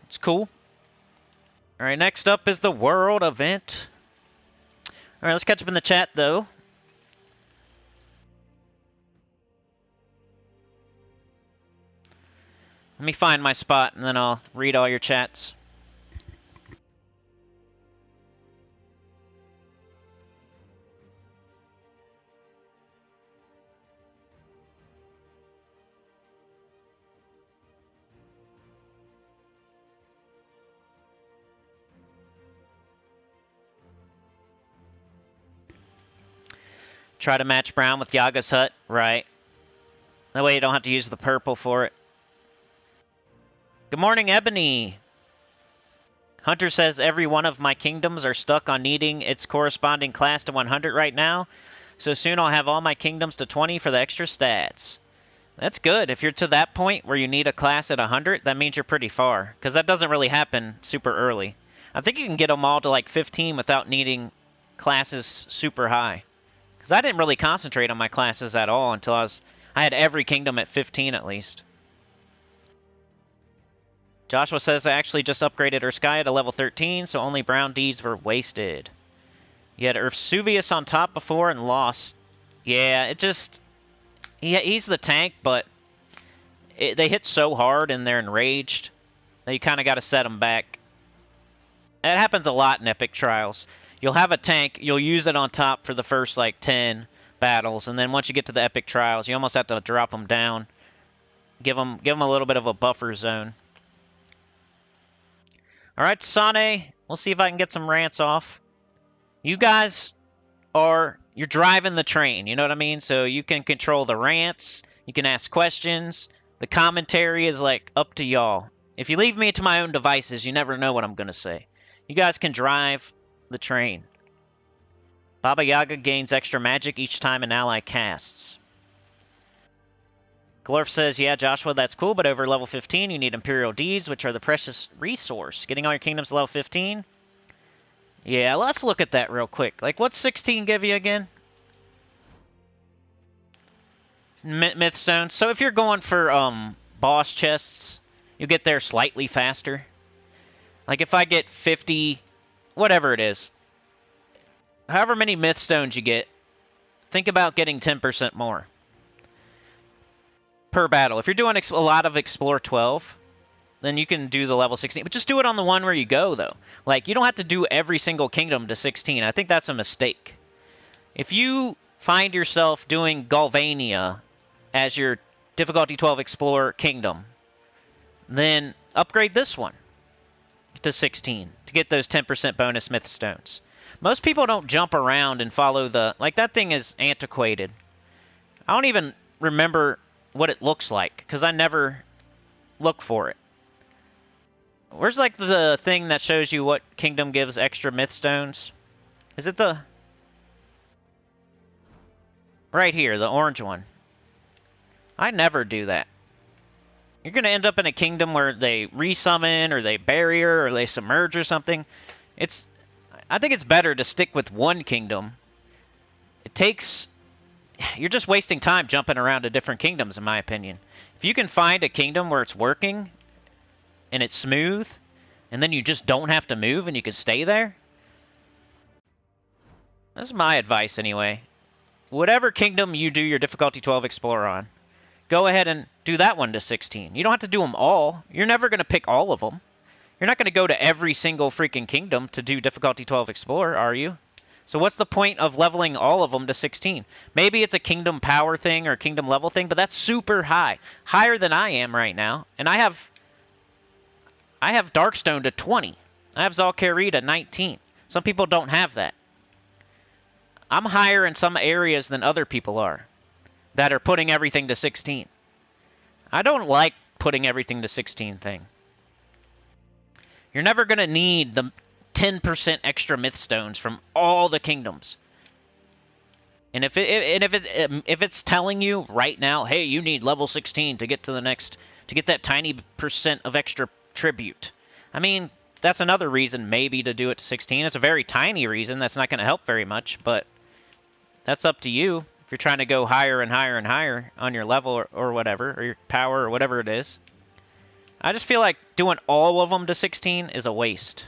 It's cool. Alright, next up is the World event. Alright, let's catch up in the chat, though. Let me find my spot, and then I'll read all your chats. Try to match brown with Yaga's hut, right. That way you don't have to use the purple for it. Good morning, Ebony. Hunter says every one of my kingdoms are stuck on needing its corresponding class to 100 right now. So soon I'll have all my kingdoms to 20 for the extra stats. That's good. If you're to that point where you need a class at 100, that means you're pretty far. Because that doesn't really happen super early. I think you can get them all to like 15 without needing classes super high. Because I didn't really concentrate on my classes at all until I had every kingdom at 15 at least. Joshua says I actually just upgraded Urskaya to level 13, so only brown deeds were wasted. You had Vesuvius on top before and lost. Yeah, it just... he's the tank, but they hit so hard and they're enraged that you kind of got to set them back. That happens a lot in Epic Trials. You'll have a tank, you'll use it on top for the first, like, 10 battles, and then once you get to the Epic Trials, you almost have to drop them down. Give them a little bit of a buffer zone. Alright, Sane, we'll see if I can get some rants off. You guys you're driving the train, you know what I mean? So you can control the rants, you can ask questions, the commentary is, like, up to y'all. If you leave me to my own devices, you never know what I'm gonna say. You guys can drive the train. Baba Yaga gains extra magic each time an ally casts. Glorf says, yeah, Joshua, that's cool, but over level 15 you need Imperial Deeds, which are the precious resource. Getting all your kingdoms to level 15? Yeah, let's look at that real quick. Like, what's 16 give you again? Mythstones. So if you're going for boss chests, you get there slightly faster. Like if I get 50, whatever it is, however many Mythstones you get, think about getting 10% more per battle. If you're doing a lot of Explore 12, then you can do the level 16. But just do it on the one where you go, though. Like, you don't have to do every single kingdom to 16. I think that's a mistake. If you find yourself doing Galvania as your difficulty 12 Explore kingdom, then upgrade this one to 16 to get those 10% bonus Mythstones. Most people don't jump around and follow the... Like, that thing is antiquated. I don't even remember what it looks like, because I never look for it. Where's, like, the thing that shows you what kingdom gives extra Mythstones? Is it the... Right here, the orange one. I never do that. You're going to end up in a kingdom where they resummon, or they barrier, or they submerge or something. I think it's better to stick with one kingdom. You're just wasting time jumping around to different kingdoms, in my opinion. If you can find a kingdom where it's working, and it's smooth, and then you just don't have to move, and you can stay there. This is my advice, anyway. Whatever kingdom you do your difficulty 12 Explorer on, go ahead and do that one to 16. You don't have to do them all. You're never going to pick all of them. You're not going to go to every single freaking kingdom to do difficulty 12 Explorer, are you? So what's the point of leveling all of them to 16? Maybe it's a kingdom power thing or kingdom level thing, but that's super high. Higher than I am right now. And I have Darkstone to 20. I have Zal'Kari to 19. Some people don't have that. I'm higher in some areas than other people are that are putting everything to 16. I don't like putting everything to 16 thing. You're never going to need the 10% extra Mythstones from all the kingdoms. And if it's telling you right now, hey, you need level 16 to get to the next, to get that tiny percent of extra tribute. I mean, that's another reason maybe to do it to 16. It's a very tiny reason. That's not going to help very much, but that's up to you. If you're trying to go higher and higher and higher on your level or whatever, or your power or whatever it is. I just feel like doing all of them to 16 is a waste.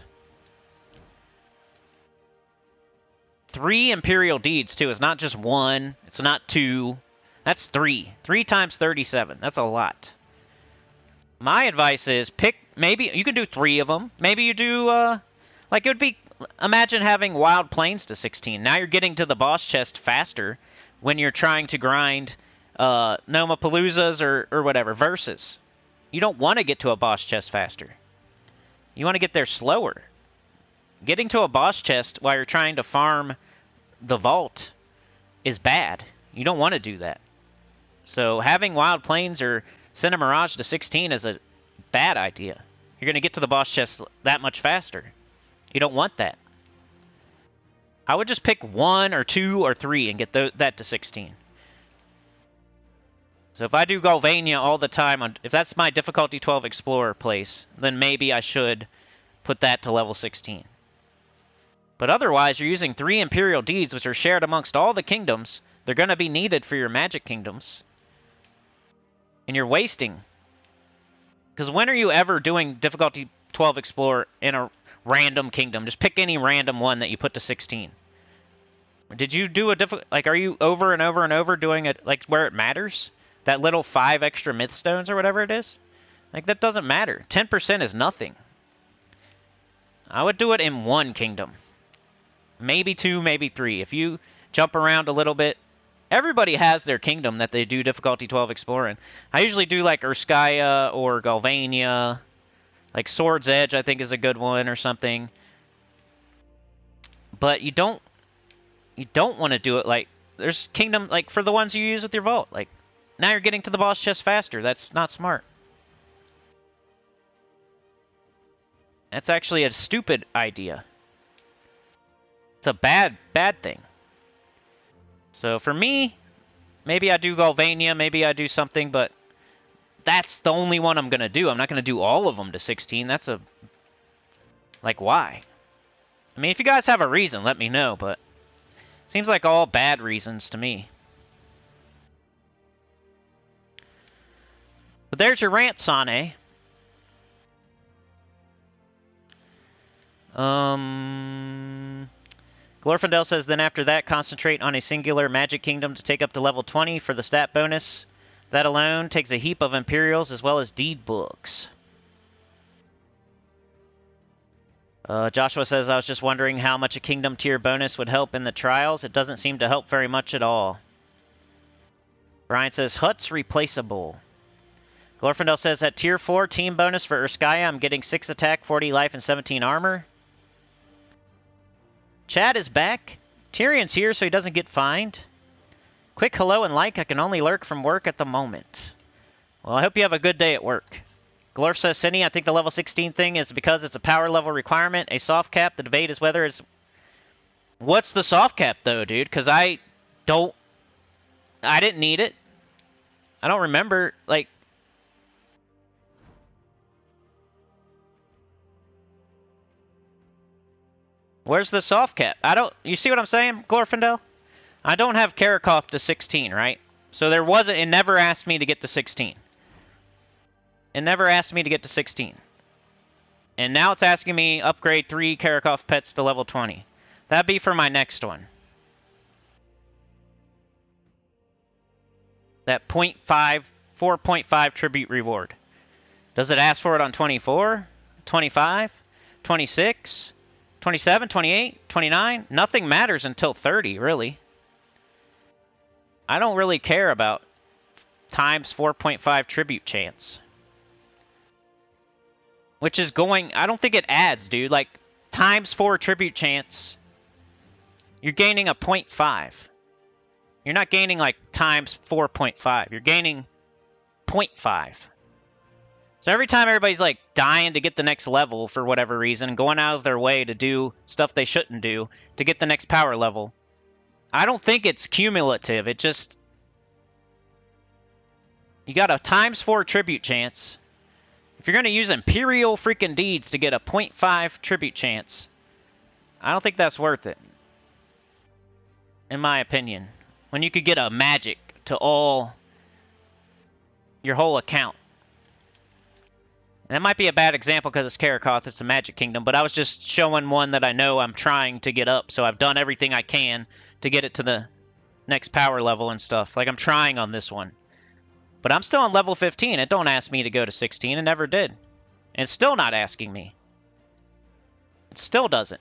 3 Imperial Deeds, too. It's not just 1. It's not 2. That's 3. 3 times 37. That's a lot. My advice is pick... Maybe... You can do 3 of them. Maybe you do... like, it would be... Imagine having Wild Plains to 16. Now you're getting to the boss chest faster when you're trying to grind Nomapaloozas or whatever, versus. You don't want to get to a boss chest faster. You want to get there slower. Getting to a boss chest while you're trying to farm the vault is bad. You don't want to do that. So having Wild Plains or Cinemirage to 16 is a bad idea. You're going to get to the boss chest that much faster. You don't want that. I would just pick 1 or 2 or 3 and get that to 16. So if I do Galvania all the time, if that's my difficulty 12 Explorer place, then maybe I should put that to level 16. But otherwise, you're using 3 Imperial Deeds, which are shared amongst all the kingdoms. They're going to be needed for your magic kingdoms. And you're wasting. Because when are you ever doing difficulty 12 Explore in a random kingdom? Just pick any random one that you put to 16. Did you do a like, are you over and over and over doing it, like, where it matters? That little 5 extra myth stones or whatever it is? Like, that doesn't matter. 10% is nothing. I would do it in 1 kingdom. Maybe 2, maybe 3. If you jump around a little bit, everybody has their kingdom that they do difficulty 12 Explore in. I usually do, like, Urskaya or Galvania. Like, Sword's Edge, I think, is a good one or something. But you don't want to do it like, there's kingdom, like, for the ones you use with your vault. Like, now you're getting to the boss chest faster. That's not smart. That's actually a stupid idea. It's a bad thing. So for me, maybe I do Galvania, maybe I do something, but that's the only one I'm going to do. I'm not going to do all of them to 16. That's a... Like, why? I mean, if you guys have a reason, let me know, but... Seems like all bad reasons to me. But there's your rant, Sane. Glorfindel says, then after that, concentrate on a singular magic kingdom to take up to level 20 for the stat bonus. That alone takes a heap of Imperials as well as deed books. Joshua says, I was just wondering how much a kingdom tier bonus would help in the trials. It doesn't seem to help very much at all. Brian says, Hut's replaceable. Glorfindel says, at tier 4 team bonus for Urskaya, I'm getting 6 attack, 40 life, and 17 armor. Chad is back. Tyrion's here so he doesn't get fined. Quick hello and like, I can only lurk from work at the moment. Well, I hope you have a good day at work. Glorf says, Cinny, I think the level 16 thing is because it's a power level requirement, a soft cap. The debate is whether it's... What's the soft cap, though, dude? Because I didn't need it. I don't remember, like... Where's the soft cap? You see what I'm saying, Glorfindel? I don't have Karakov to 16, right? So there wasn't... It never asked me to get to 16. It never asked me to get to 16. And now it's asking me upgrade 3 Karakov pets to level 20. That'd be for my next one. That 4.5 tribute reward. Does it ask for it on 24? 25? 26? 27? 28? 29? Nothing matters until 30, really. I don't really care about times 4.5 tribute chance. Which is going... I don't think it adds, dude. Like, times 4 tribute chance, you're gaining a 0.5. You're not gaining, like, times 4.5. You're gaining 0.5. So every time everybody's, like, dying to get the next level for whatever reason, going out of their way to do stuff they shouldn't do to get the next power level, I don't think it's cumulative. It just... You got a times 4 tribute chance... If you're going to use Imperial freaking deeds to get a 0.5 tribute chance, I don't think that's worth it. In my opinion. When you could get a magic to your whole account. And that might be a bad example because it's Karakoth, it's a magic kingdom, but I was just showing one that I know I'm trying to get up, so I've done everything I can to get it to the next power level and stuff. Like, I'm trying on this one. But I'm still on level 15. It don't ask me to go to 16. It never did. And it's still not asking me. It still doesn't.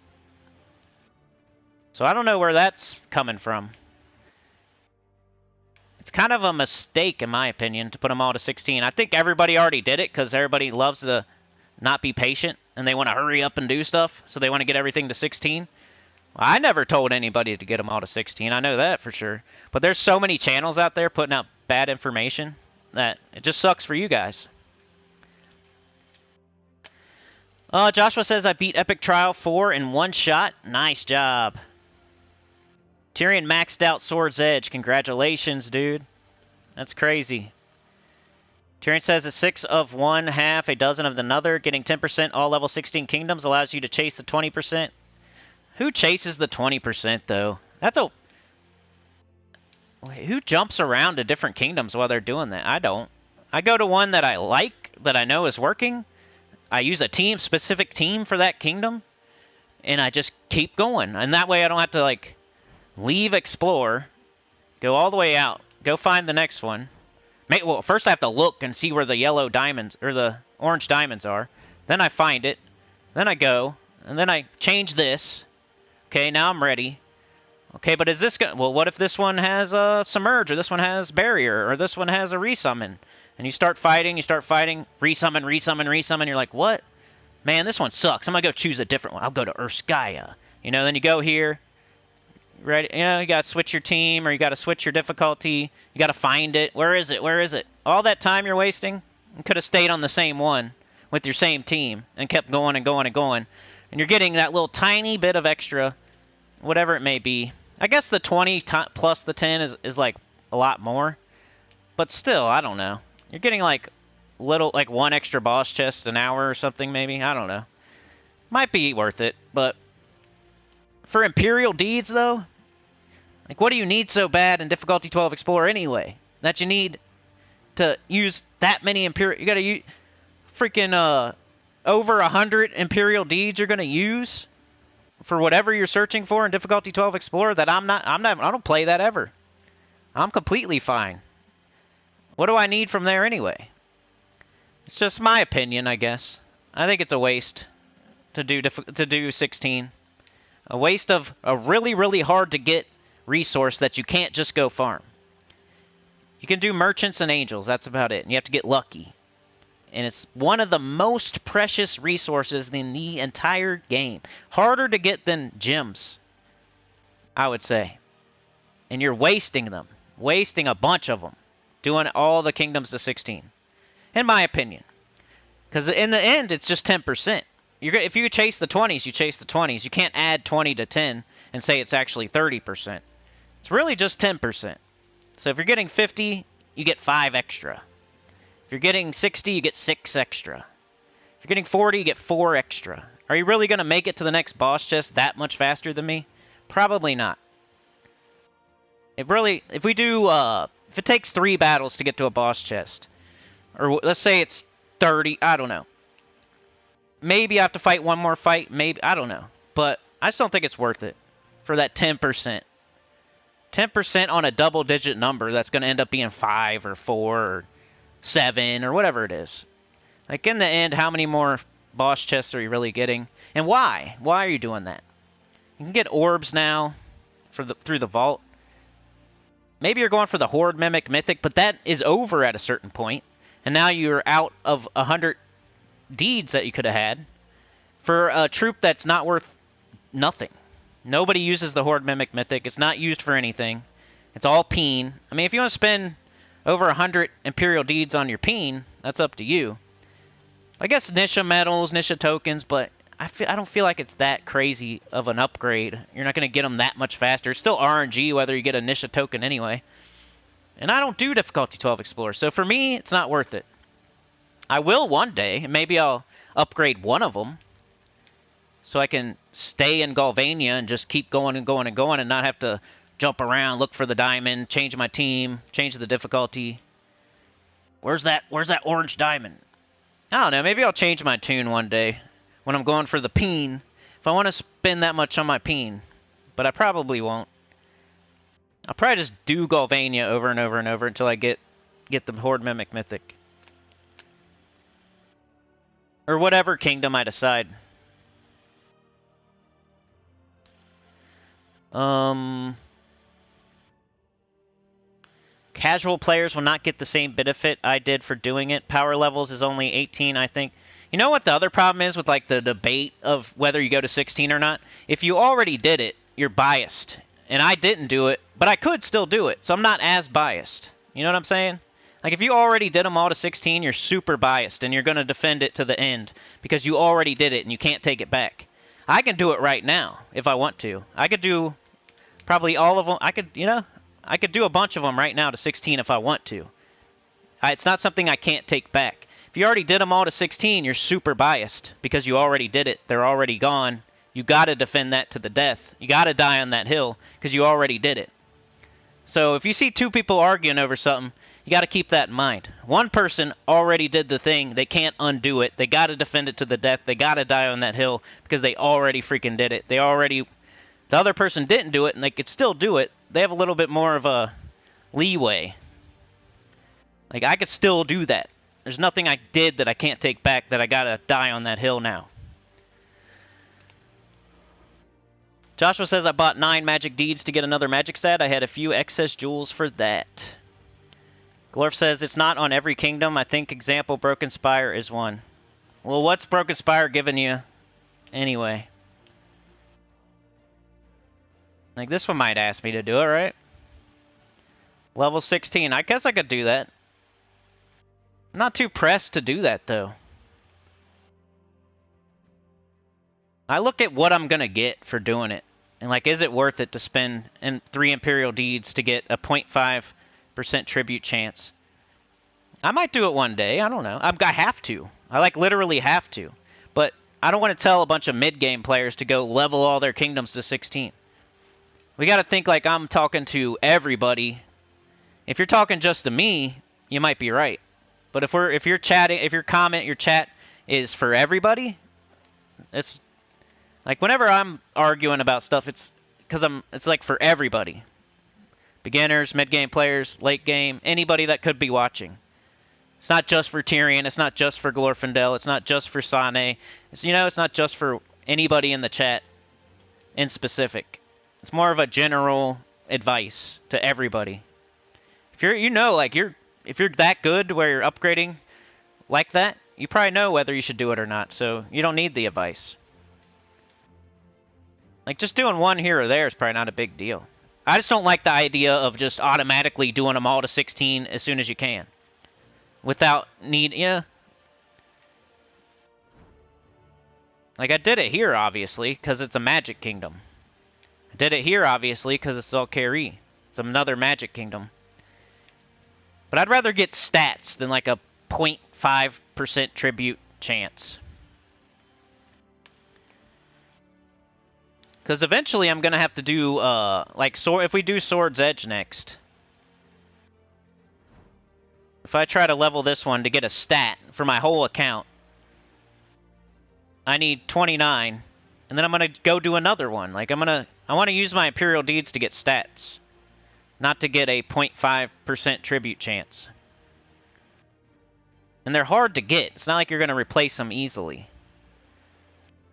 So I don't know where that's coming from. It's kind of a mistake, in my opinion, to put them all to 16. I think everybody already did it because everybody loves to not be patient. And they want to hurry up and do stuff. So they want to get everything to 16. Well, I never told anybody to get them all to 16. I know that for sure. But there's so many channels out there putting out bad information that it just sucks for you guys. Joshua says, I beat Epic Trial 4 in one shot. Nice job. Tyrion maxed out Sword's Edge. Congratulations, dude. That's crazy. Tyrion says, a 6 of one half, a dozen of another. Getting 10% all level 16 kingdoms allows you to chase the 20%. Who chases the 20%, though? That's a... Who jumps around to different kingdoms while they're doing that? I don't. I go to one that I like, that I know is working. I use a specific team for that kingdom, and I just keep going. And that way I don't have to, like, leave Explore, go all the way out, go find the next one. Well, first I have to look and see where the yellow diamonds, or the orange diamonds are. Then I find it. Then I go, and then I change this. Okay, now I'm ready. Okay, but is this going to... Well, what if this one has a Submerge, or this one has Barrier, or this one has a Resummon? And you start fighting, Resummon, Resummon. You're like, what? Man, this one sucks. I'm going to go choose a different one. I'll go to Urskaya. You know, then you go here. Ready? You know, you got to switch your team, or you got to switch your difficulty. You got to find it. Where is it? Where is it? All that time you're wasting, you could have stayed on the same one with your same team and kept going and going and going. And you're getting that little tiny bit of extra, whatever it may be. I guess the 20 plus the 10 is like a lot more. But still, I don't know. You're getting like one extra boss chest an hour or something maybe. I don't know. Might be worth it, but for Imperial Deeds though, like what do you need so bad in difficulty 12 Explorer anyway? That you need to use that many Imperial... You gotta use freaking over 100 Imperial Deeds you're gonna use for whatever you're searching for in difficulty 12 Explorer that I don't play that ever. I'm completely fine. What do I need from there anyway? It's just my opinion, I guess. I think it's a waste to do 16. A waste of a really, really hard to get resource that you can't just go farm. You can do merchants and angels, that's about it. And you have to get lucky. And it's one of the most precious resources in the entire game. Harder to get than gems, I would say. And you're wasting them. Wasting a bunch of them. Doing all the kingdoms to 16. In my opinion. Because in the end, it's just 10%. If you chase the 20s, you chase the 20s. You can't add 20 to 10 and say it's actually 30%. It's really just 10%. So if you're getting 50, you get 5 extra. If you're getting 60, you get 6 extra. If you're getting 40, you get 4 extra. Are you really going to make it to the next boss chest that much faster than me? Probably not. If we do, if it takes 3 battles to get to a boss chest, or let's say it's 30, I don't know. Maybe I have to fight one more fight, maybe, I don't know. But I just don't think it's worth it for that 10%. 10% on a double-digit number that's going to end up being 5 or 4 or 7 or whatever it is. Like, in the end, how many more boss chests are you really getting? And why? Why are you doing that? You can get orbs now through the vault. Maybe you're going for the Horde Mimic Mythic, but that is over at a certain point. And now you're out of 100 deeds that you could have had for a troop that's not worth nothing. Nobody uses the Horde Mimic Mythic. It's not used for anything. It's all peen. I mean, if you want to spend over 100 Imperial Deeds on your peen, that's up to you. I guess Nisha medals, Nisha tokens, but I don't feel like it's that crazy of an upgrade. You're not going to get them that much faster. It's still RNG whether you get a Nisha token anyway. And I don't do difficulty 12 Explorer, so for me, it's not worth it. I will one day, and maybe I'll upgrade one of them so I can stay in Galvania and just keep going and going and going and not have to jump around, look for the diamond, change my team, change the difficulty. Where's that orange diamond? I don't know, maybe I'll change my tune one day when I'm going for the peen, if I want to spend that much on my peen. But I probably won't. I'll probably just do Galvania over and over and over until I get the Horde Mimic Mythic. Or whatever kingdom I decide. Casual players will not get the same benefit I did for doing it. Power levels is only 18, I think. You know what the other problem is with like the debate of whether you go to 16 or not? If you already did it, you're biased. And I didn't do it, but I could still do it, so I'm not as biased. You know what I'm saying? Like, if you already did them all to 16, you're super biased, and you're going to defend it to the end, because you already did it, and you can't take it back. I can do it right now, if I want to. I could do probably all of them. I could do a bunch of them right now to 16 if I want to. It's not something I can't take back. If you already did them all to 16, you're super biased because you already did it. They're already gone. You got to defend that to the death. You got to die on that hill because you already did it. So if you see two people arguing over something, you got to keep that in mind. One person already did the thing. They can't undo it. They got to defend it to the death. They got to die on that hill because they already freaking did it. The other person didn't do it, and they could still do it. They have a little bit more of a leeway. Like, I could still do that. There's nothing I did that I can't take back that I got to die on that hill now. Joshua says, I bought 9 magic deeds to get another magic stat. I had a few excess jewels for that. Glorf says, it's not on every kingdom. I think example Broken Spire is one. Well, what's Broken Spire giving you anyway? Like, this one might ask me to do it, right? Level 16. I guess I could do that. I'm not too pressed to do that, though. I look at what I'm going to get for doing it. And, like, is it worth it to spend 3 Imperial Deeds to get a 0.5% tribute chance? I might do it one day. I don't know. I have to. I, like, literally have to. But I don't want to tell a bunch of mid-game players to go level all their kingdoms to 16. We got to think like I'm talking to everybody. If you're talking just to me, you might be right. But if you're chatting, if your chat is for everybody, it's like whenever I'm arguing about stuff, it's like for everybody. Beginners, mid-game players, late game, anybody that could be watching. It's not just for Tyrion, it's not just for Glorfindel, it's not just for Sane. It's not just for anybody in the chat in specific. It's more of a general advice to everybody. If if you're that good where you're upgrading like that, you probably know whether you should do it or not, so you don't need the advice. Like, just doing one here or there is probably not a big deal. I just don't like the idea of just automatically doing them all to 16 as soon as you can. Without Like, I did it here, obviously, because it's a Magic Kingdom. I did it here, obviously, because it's Zalkari. It's another Magic Kingdom. But I'd rather get stats than, like, a 0.5% tribute chance. Because eventually I'm going to have to do, if we do Sword's Edge next. If I try to level this one to get a stat for my whole account, I need 29, and then I'm going to go do another one. Like, I want to use my Imperial Deeds to get stats, not to get a 0.5% tribute chance. And they're hard to get. It's not like you're going to replace them easily.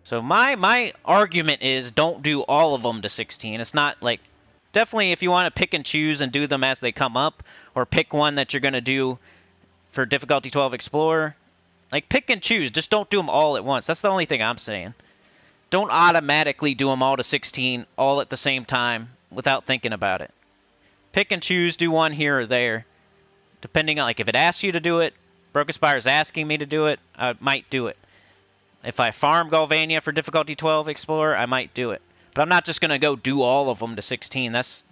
So my argument is don't do all of them to 16. It's not like... Definitely if you want to pick and choose and do them as they come up, or pick one that you're going to do for difficulty 12 Explorer, like, pick and choose. Just don't do them all at once. That's the only thing I'm saying. Don't automatically do them all to 16 all at the same time without thinking about it. Pick and choose, do one here or there. Depending on, like, if it asks you to do it, Broken Spire is asking me to do it, I might do it. If I farm Galvania for difficulty 12 Explorer, I might do it. But I'm not just going to go do all of them to 16. That's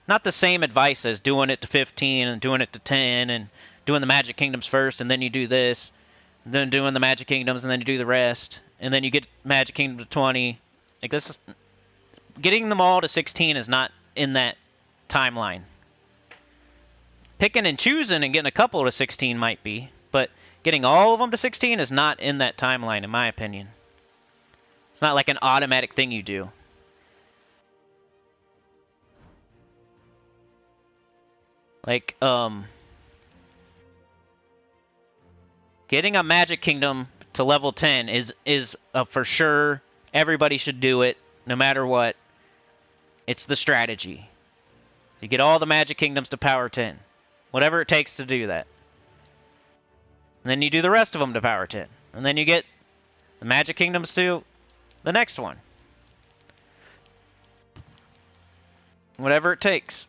not the same advice as doing it to 15 and doing it to 10 and doing the Magic Kingdoms first, and then you do this, and then doing the Magic Kingdoms, and then you do the rest, and then you get Magic Kingdom to 20. Like, this is... Getting them all to 16 is not in that timeline. Picking and choosing and getting a couple to 16 might be, but getting all of them to 16 is not in that timeline, in my opinion. It's not like an automatic thing you do. Like, getting a Magic Kingdom to level 10 is for sure. Everybody should do it, no matter what. It's the strategy. You get all the Magic Kingdoms to power 10. Whatever it takes to do that. And then you do the rest of them to power 10. And then you get the Magic Kingdoms to the next one. Whatever it takes.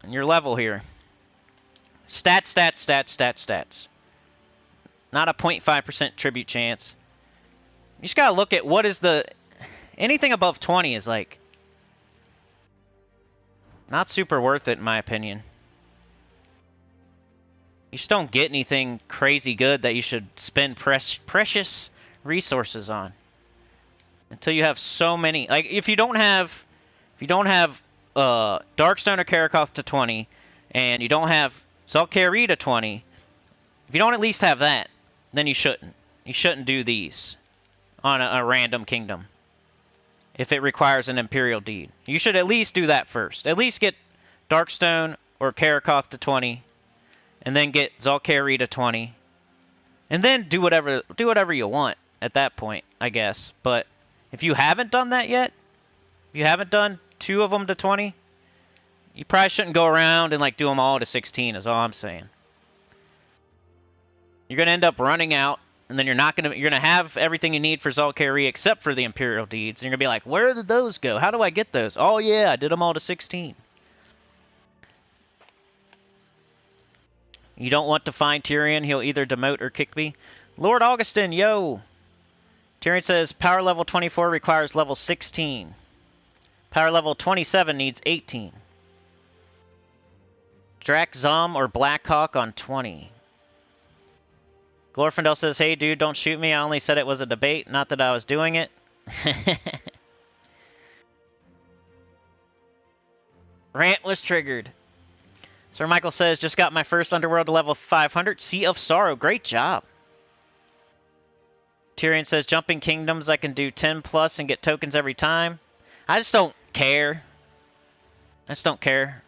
And your level here. Stats, stats, stats, stats, stats. Not a 0.5% tribute chance. You just gotta look at what is the... Anything above 20 is, like... not super worth it, in my opinion. You just don't get anything crazy good that you should spend precious resources on. Until you have so many, like if you don't have Darkstone or Karakoth to 20, and you don't have Zul'Kari to 20, if you don't at least have that, then you shouldn't. You shouldn't do these on a random kingdom. If it requires an Imperial Deed. You should at least do that first. At least get Darkstone or Karakoth to 20, and then get Zul'Kari to 20, and then do whatever you want at that point, I guess. But if you haven't done that yet, if you haven't done 2 of them to 20, you probably shouldn't go around and like do them all to 16 is all I'm saying. You're going to end up running out, and then you're going to have everything you need for Zul'Kari except for the Imperial Deeds, and you're going to be like, where did those go? How do I get those? Oh yeah, I did them all to 16. You don't want to find Tyrion, he'll either demote or kick me. Lord Augustin, yo! Tyrion says, power level 24 requires level 16. Power level 27 needs 18. Drakzom or Blackhawk on 20. Glorfindel says, hey dude, don't shoot me. I only said it was a debate, not that I was doing it. Rant was triggered. Sir Michael says, just got my first Underworld to level 500. Sea of Sorrow, great job. Tyrion says, jumping kingdoms, I can do 10 plus and get tokens every time. I just don't care. I just don't care.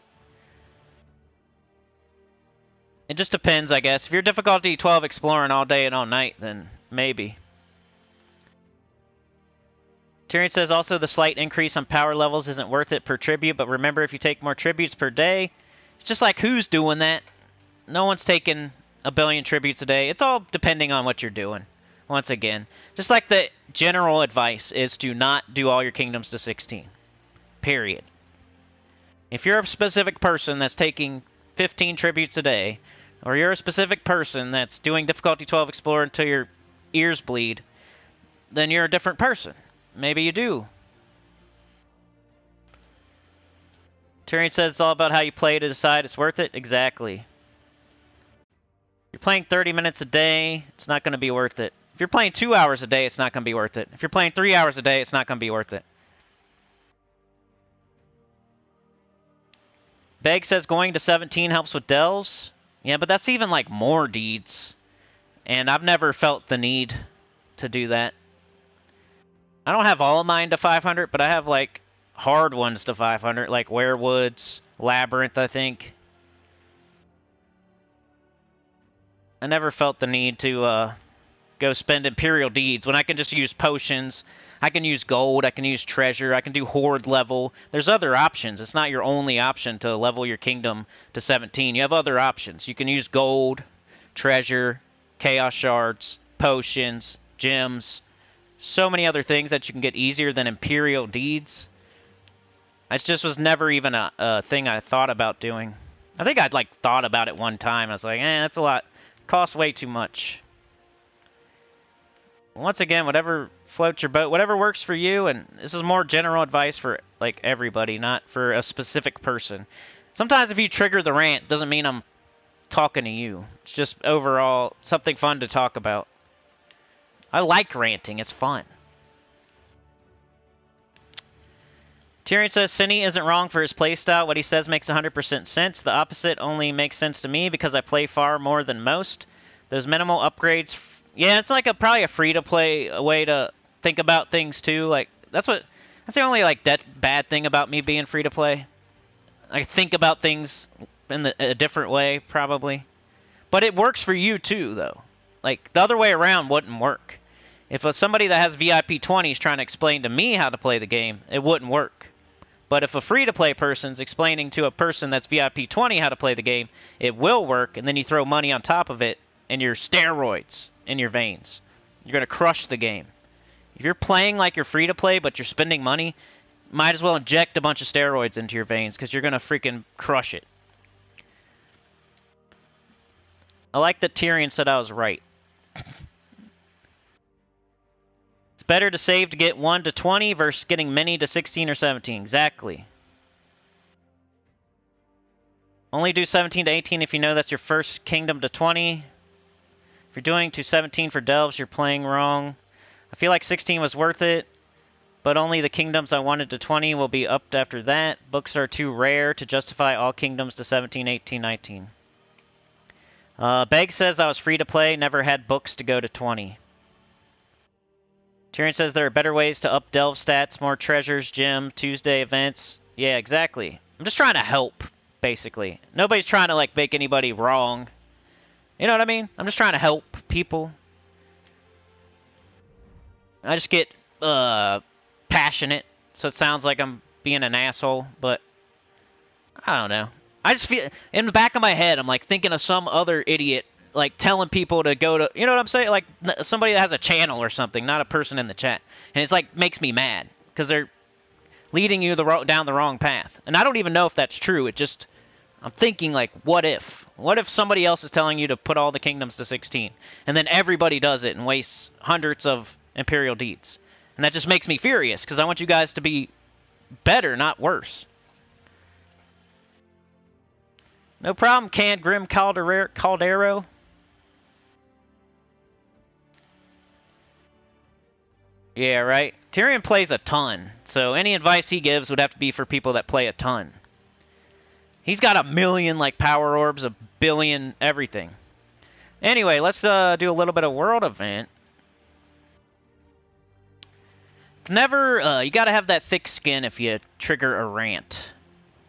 It just depends, I guess. If you're difficulty 12 exploring all day and all night, then maybe. Tyrion says, also the slight increase on power levels isn't worth it per tribute, but remember if you take more tributes per day, it's just like who's doing that? No one's taking a billion tributes a day. It's all depending on what you're doing. Once again, just like the general advice is to not do all your kingdoms to 16. Period. If you're a specific person that's taking 15 tributes a day, or you're a specific person that's doing difficulty 12 Explorer until your ears bleed, then you're a different person. Maybe you do. Tyrion says it's all about how you play to decide it's worth it. Exactly. You're playing 30 minutes a day, it's not going to be worth it. If you're playing 2 hours a day, it's not going to be worth it. If you're playing 3 hours a day, it's not going to be worth it. Beg says going to 17 helps with delves. Yeah, but that's even like more deeds. And I've never felt the need to do that. I don't have all of mine to 500, but I have like hard ones to 500, like Werewoods, Labyrinth, I think. I never felt the need to go spend Imperial Deeds when I can just use potions. I can use gold, I can use treasure, I can do horde level. There's other options. It's not your only option to level your kingdom to 17. You have other options. You can use gold, treasure, chaos shards, potions, gems. So many other things that you can get easier than Imperial Deeds. It just was never even a thing I thought about doing. I think I'd like thought about it one time. I was like, that's a lot. Costs way too much. Once again, whatever floats your boat, whatever works for you, and this is more general advice for like everybody, not for a specific person. Sometimes if you trigger the rant, doesn't mean I'm talking to you. It's just overall something fun to talk about. I like ranting, it's fun. Tyrion says Sinny isn't wrong for his playstyle. What he says makes 100% sense. The opposite only makes sense to me because I play far more than most. Those minimal upgrades... Yeah, it's like probably a free-to-play way to think about things, too. Like that's the only, like, bad thing about me being free-to-play. I think about things in a different way, probably. But it works for you, too, though. Like, the other way around wouldn't work. If somebody that has VIP 20 is trying to explain to me how to play the game, it wouldn't work. But if a free-to-play person's explaining to a person that's VIP 20 how to play the game, it will work, and then you throw money on top of it, and your steroids in your veins. You're going to crush the game. If you're playing like you're free-to-play, but you're spending money, might as well inject a bunch of steroids into your veins, because you're going to freaking crush it. I like that Tyrion said I was right. It's better to save to get 1 to 20 versus getting many to 16 or 17. Exactly. Only do 17 to 18 if you know that's your first kingdom to 20. If you're doing to 17 for delves, you're playing wrong. I feel like 16 was worth it, but only the kingdoms I wanted to 20 will be upped after that. Books are too rare to justify all kingdoms to 17, 18, 19. Beg says I was free to play, never had books to go to 20. Tyrion says there are better ways to up delve stats, more treasures, gym, Tuesday events. Yeah, exactly. I'm just trying to help, basically. Nobody's trying to, like, make anybody wrong. You know what I mean? I'm just trying to help people. I just get, passionate, so it sounds like I'm being an asshole, but I don't know. I just feel, in the back of my head, I'm, like, thinking of some other idiot, like, telling people to go to, you know what I'm saying? Like, somebody that has a channel or something, not a person in the chat. And it's, like, makes me mad, because they're leading you down the wrong path. And I don't even know if that's true. It just, I'm thinking, like, what if? What if somebody else is telling you to put all the kingdoms to 16, and then everybody does it and wastes hundreds of Imperial deeds? And that just makes me furious, because I want you guys to be better, not worse. No problem, Canned Grim Caldero. Yeah, right? Tyrion plays a ton, so any advice he gives would have to be for people that play a ton. He's got 1 million, like, power orbs, 1 billion everything. Anyway, let's do a little bit of world event. It's never, you gotta have that thick skin if you trigger a rant.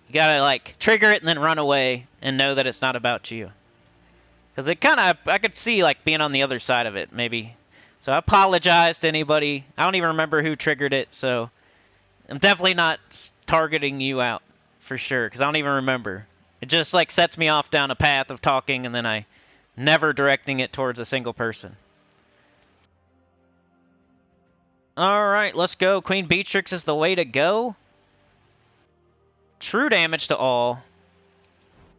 You gotta, like, trigger it and then run away and know that it's not about you. Because it kind of, I could see, like, being on the other side of it, maybe. So I apologize to anybody. I don't even remember who triggered it, so I'm definitely not targeting you out, for sure, because I don't even remember. It just, like, sets me off down a path of talking, and then I never directing it towards a single person. Alright, let's go. Queen Beatrix is the way to go. True damage to all.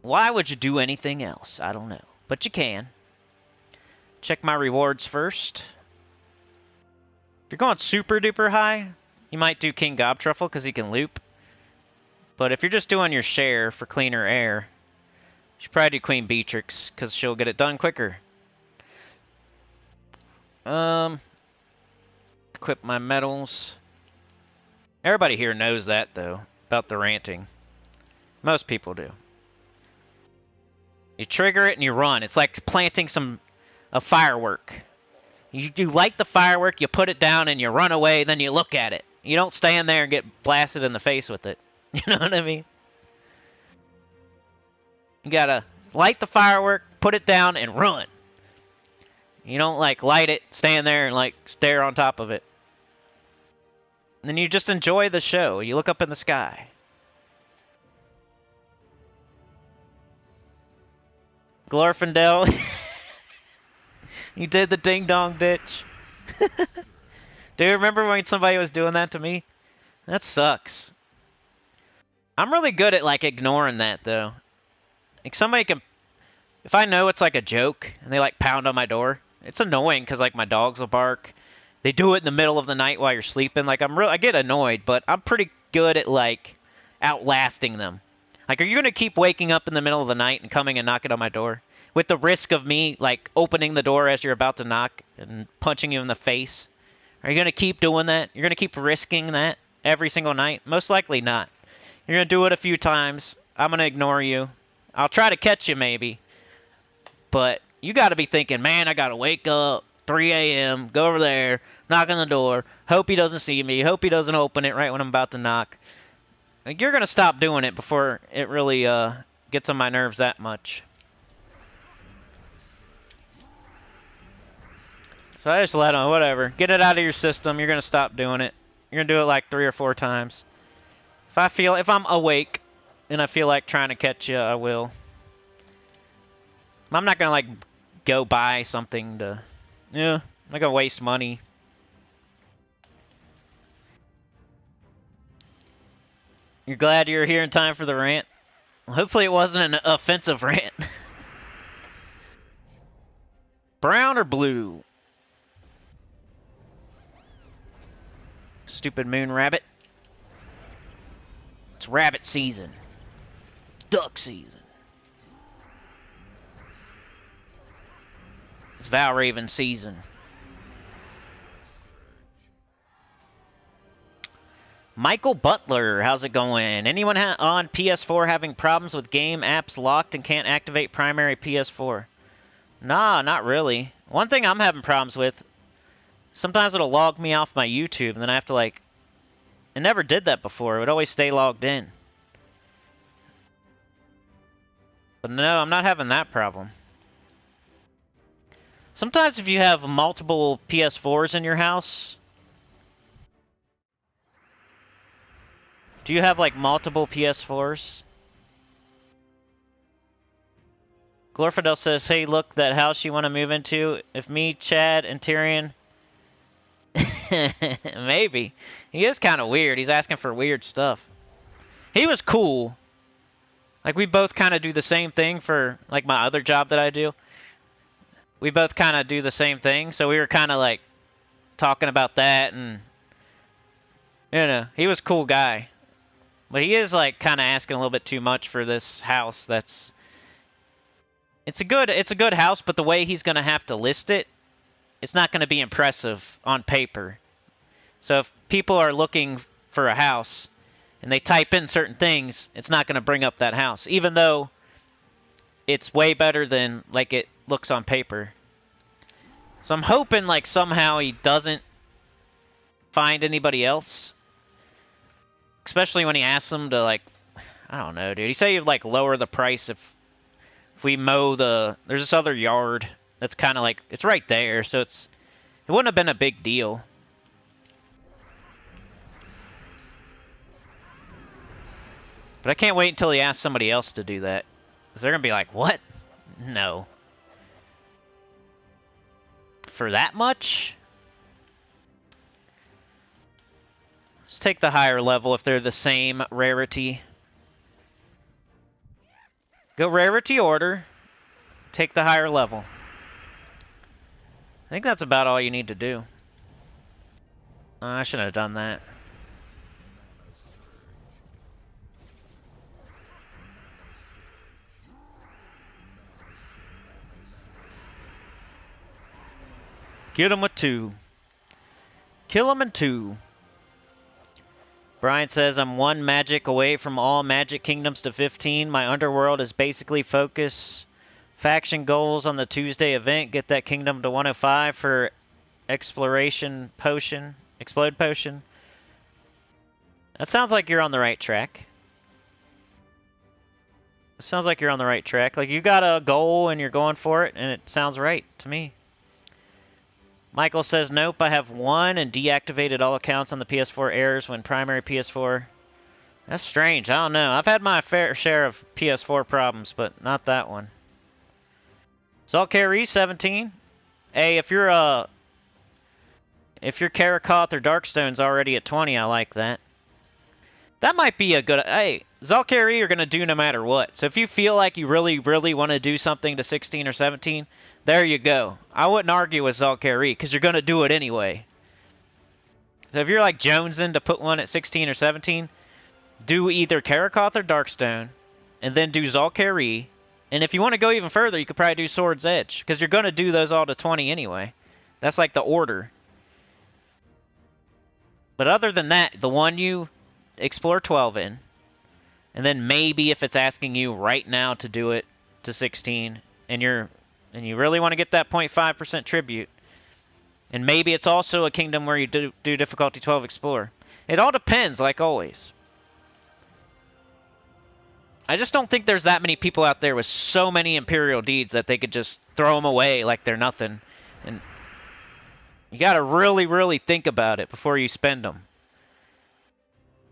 Why would you do anything else? I don't know. But you can. Check my rewards first. If you're going super duper high, you might do King Gobtruffle because he can loop. But if you're just doing your share for cleaner air, you should probably do Queen Beatrix because she'll get it done quicker. Equip my medals. Everybody here knows that, though, about the ranting. Most people do. You trigger it and you run. It's like planting a firework. You light the firework, you put it down, and you run away, then you look at it. You don't stand there and get blasted in the face with it. You know what I mean? You gotta light the firework, put it down, and run. You don't, like, light it, stand there, and, like, stare on top of it. And then you just enjoy the show. You look up in the sky. Glorfindel. You did the ding-dong ditch. Do you remember when somebody was doing that to me? That sucks. I'm really good at, like, ignoring that, though. Like, somebody can... If I know it's, like, a joke, and they, like, pound on my door, it's annoying, because, like, my dogs will bark. They do it in the middle of the night while you're sleeping. Like, I get annoyed, but I'm pretty good at, like, outlasting them. Like, are you going to keep waking up in the middle of the night and coming and knocking on my door? With the risk of me, like, opening the door as you're about to knock and punching you in the face? Are you going to keep doing that? You're going to keep risking that every single night? Most likely not. You're going to do it a few times. I'm going to ignore you. I'll try to catch you, maybe. But you got to be thinking, man, I got to wake up, 3 a.m., go over there, knock on the door, hope he doesn't see me, hope he doesn't open it right when I'm about to knock. Like, you're going to stop doing it before it really gets on my nerves that much. So I just let him, whatever. Get it out of your system. You're going to stop doing it. You're going to do it like 3 or 4 times. If I'm awake and I feel like trying to catch you, I will. I'm not going to, like, go buy something to... Yeah, I'm not going to waste money. You're glad you're here in time for the rant? Well, hopefully it wasn't an offensive rant. Brown or blue? Stupid moon rabbit. It's rabbit season. Duck season. It's Valraven season. Michael Butler, how's it going? Anyone on PS4 having problems with game apps locked and can't activate primary PS4? Nah, not really. One thing I'm having problems with, sometimes it'll log me off my YouTube, and then I have to, like... It never did that before. It would always stay logged in. But no, I'm not having that problem. Sometimes if you have multiple PS4s in your house... Do you have, like, multiple PS4s? Glorfidel says, hey, look, that house you want to move into, if me, Chad, and Tyrion... Maybe. He is kind of weird. He's asking for weird stuff. He was cool. Like, we both kind of do the same thing for, like, my other job that I do. We both kind of do the same thing, so we were kind of, like, talking about that, and... You know, he was a cool guy. But he is, like, kind of asking a little bit too much for this house that's... It's a good house, but the way he's going to have to list it, it's not going to be impressive on paper. So if people are looking for a house, and they type in certain things, it's not going to bring up that house. Even though it's way better than, like, it looks on paper. So I'm hoping, like, somehow he doesn't find anybody else. Especially when he asks them to, like, I don't know, dude. He said he'd, like, lower the price if we mow the... There's this other yard that's kind of, like, it's right there, so it wouldn't have been a big deal. But I can't wait until he asks somebody else to do that. Because they're going to be like, what? No. For that much? Let's take the higher level if they're the same rarity. Go rarity order. Take the higher level. I think that's about all you need to do. I shouldn't have done that. Get him with 2. Kill him in 2. Brian says, I'm 1 magic away from all magic kingdoms to 15. My underworld is basically focus. Faction goals on the Tuesday event. Get that kingdom to 105 for exploration potion. Explode potion. That sounds like you're on the right track. It sounds like you're on the right track. Like, you got a goal and you're going for it, and it sounds right to me. Michael says, nope, I have 1 and deactivated all accounts on the PS4 errors when primary PS4... That's strange. I don't know. I've had my fair share of PS4 problems, but not that one. Zalkari, 17. Hey, if you're Karakoth or Darkstone's already at 20, I like that. That might be a good... Hey, Zalkari you're going to do no matter what. So if you feel like you really, really want to do something to 16 or 17... There you go. I wouldn't argue with Zalkari, because you're going to do it anyway. So if you're like jonesing to put one at 16 or 17, do either Karakoth or Darkstone, and then do Zalkari. And if you want to go even further, you could probably do Sword's Edge, because you're going to do those all to 20 anyway. That's like the order. But other than that, the one you explore 12 in, and then maybe if it's asking you right now to do it to 16, and you really want to get that 0.5% tribute. And maybe it's also a kingdom where you do difficulty 12 explore. It all depends, like always. I just don't think there's that many people out there with so many Imperial deeds that they could just throw them away like they're nothing. And you got to really, really think about it before you spend them.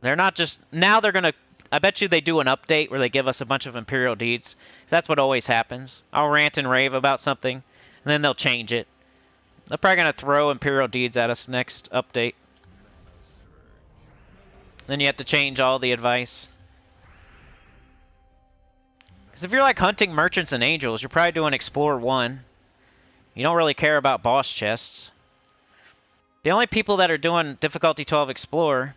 They're not just... Now they're going to... I bet you they do an update where they give us a bunch of Imperial deeds. That's what always happens. I'll rant and rave about something, and then they'll change it. They're probably going to throw Imperial deeds at us next update. Then you have to change all the advice. Because if you're like hunting merchants and angels, you're probably doing Explore 1. You don't really care about boss chests. The only people that are doing difficulty 12 Explore...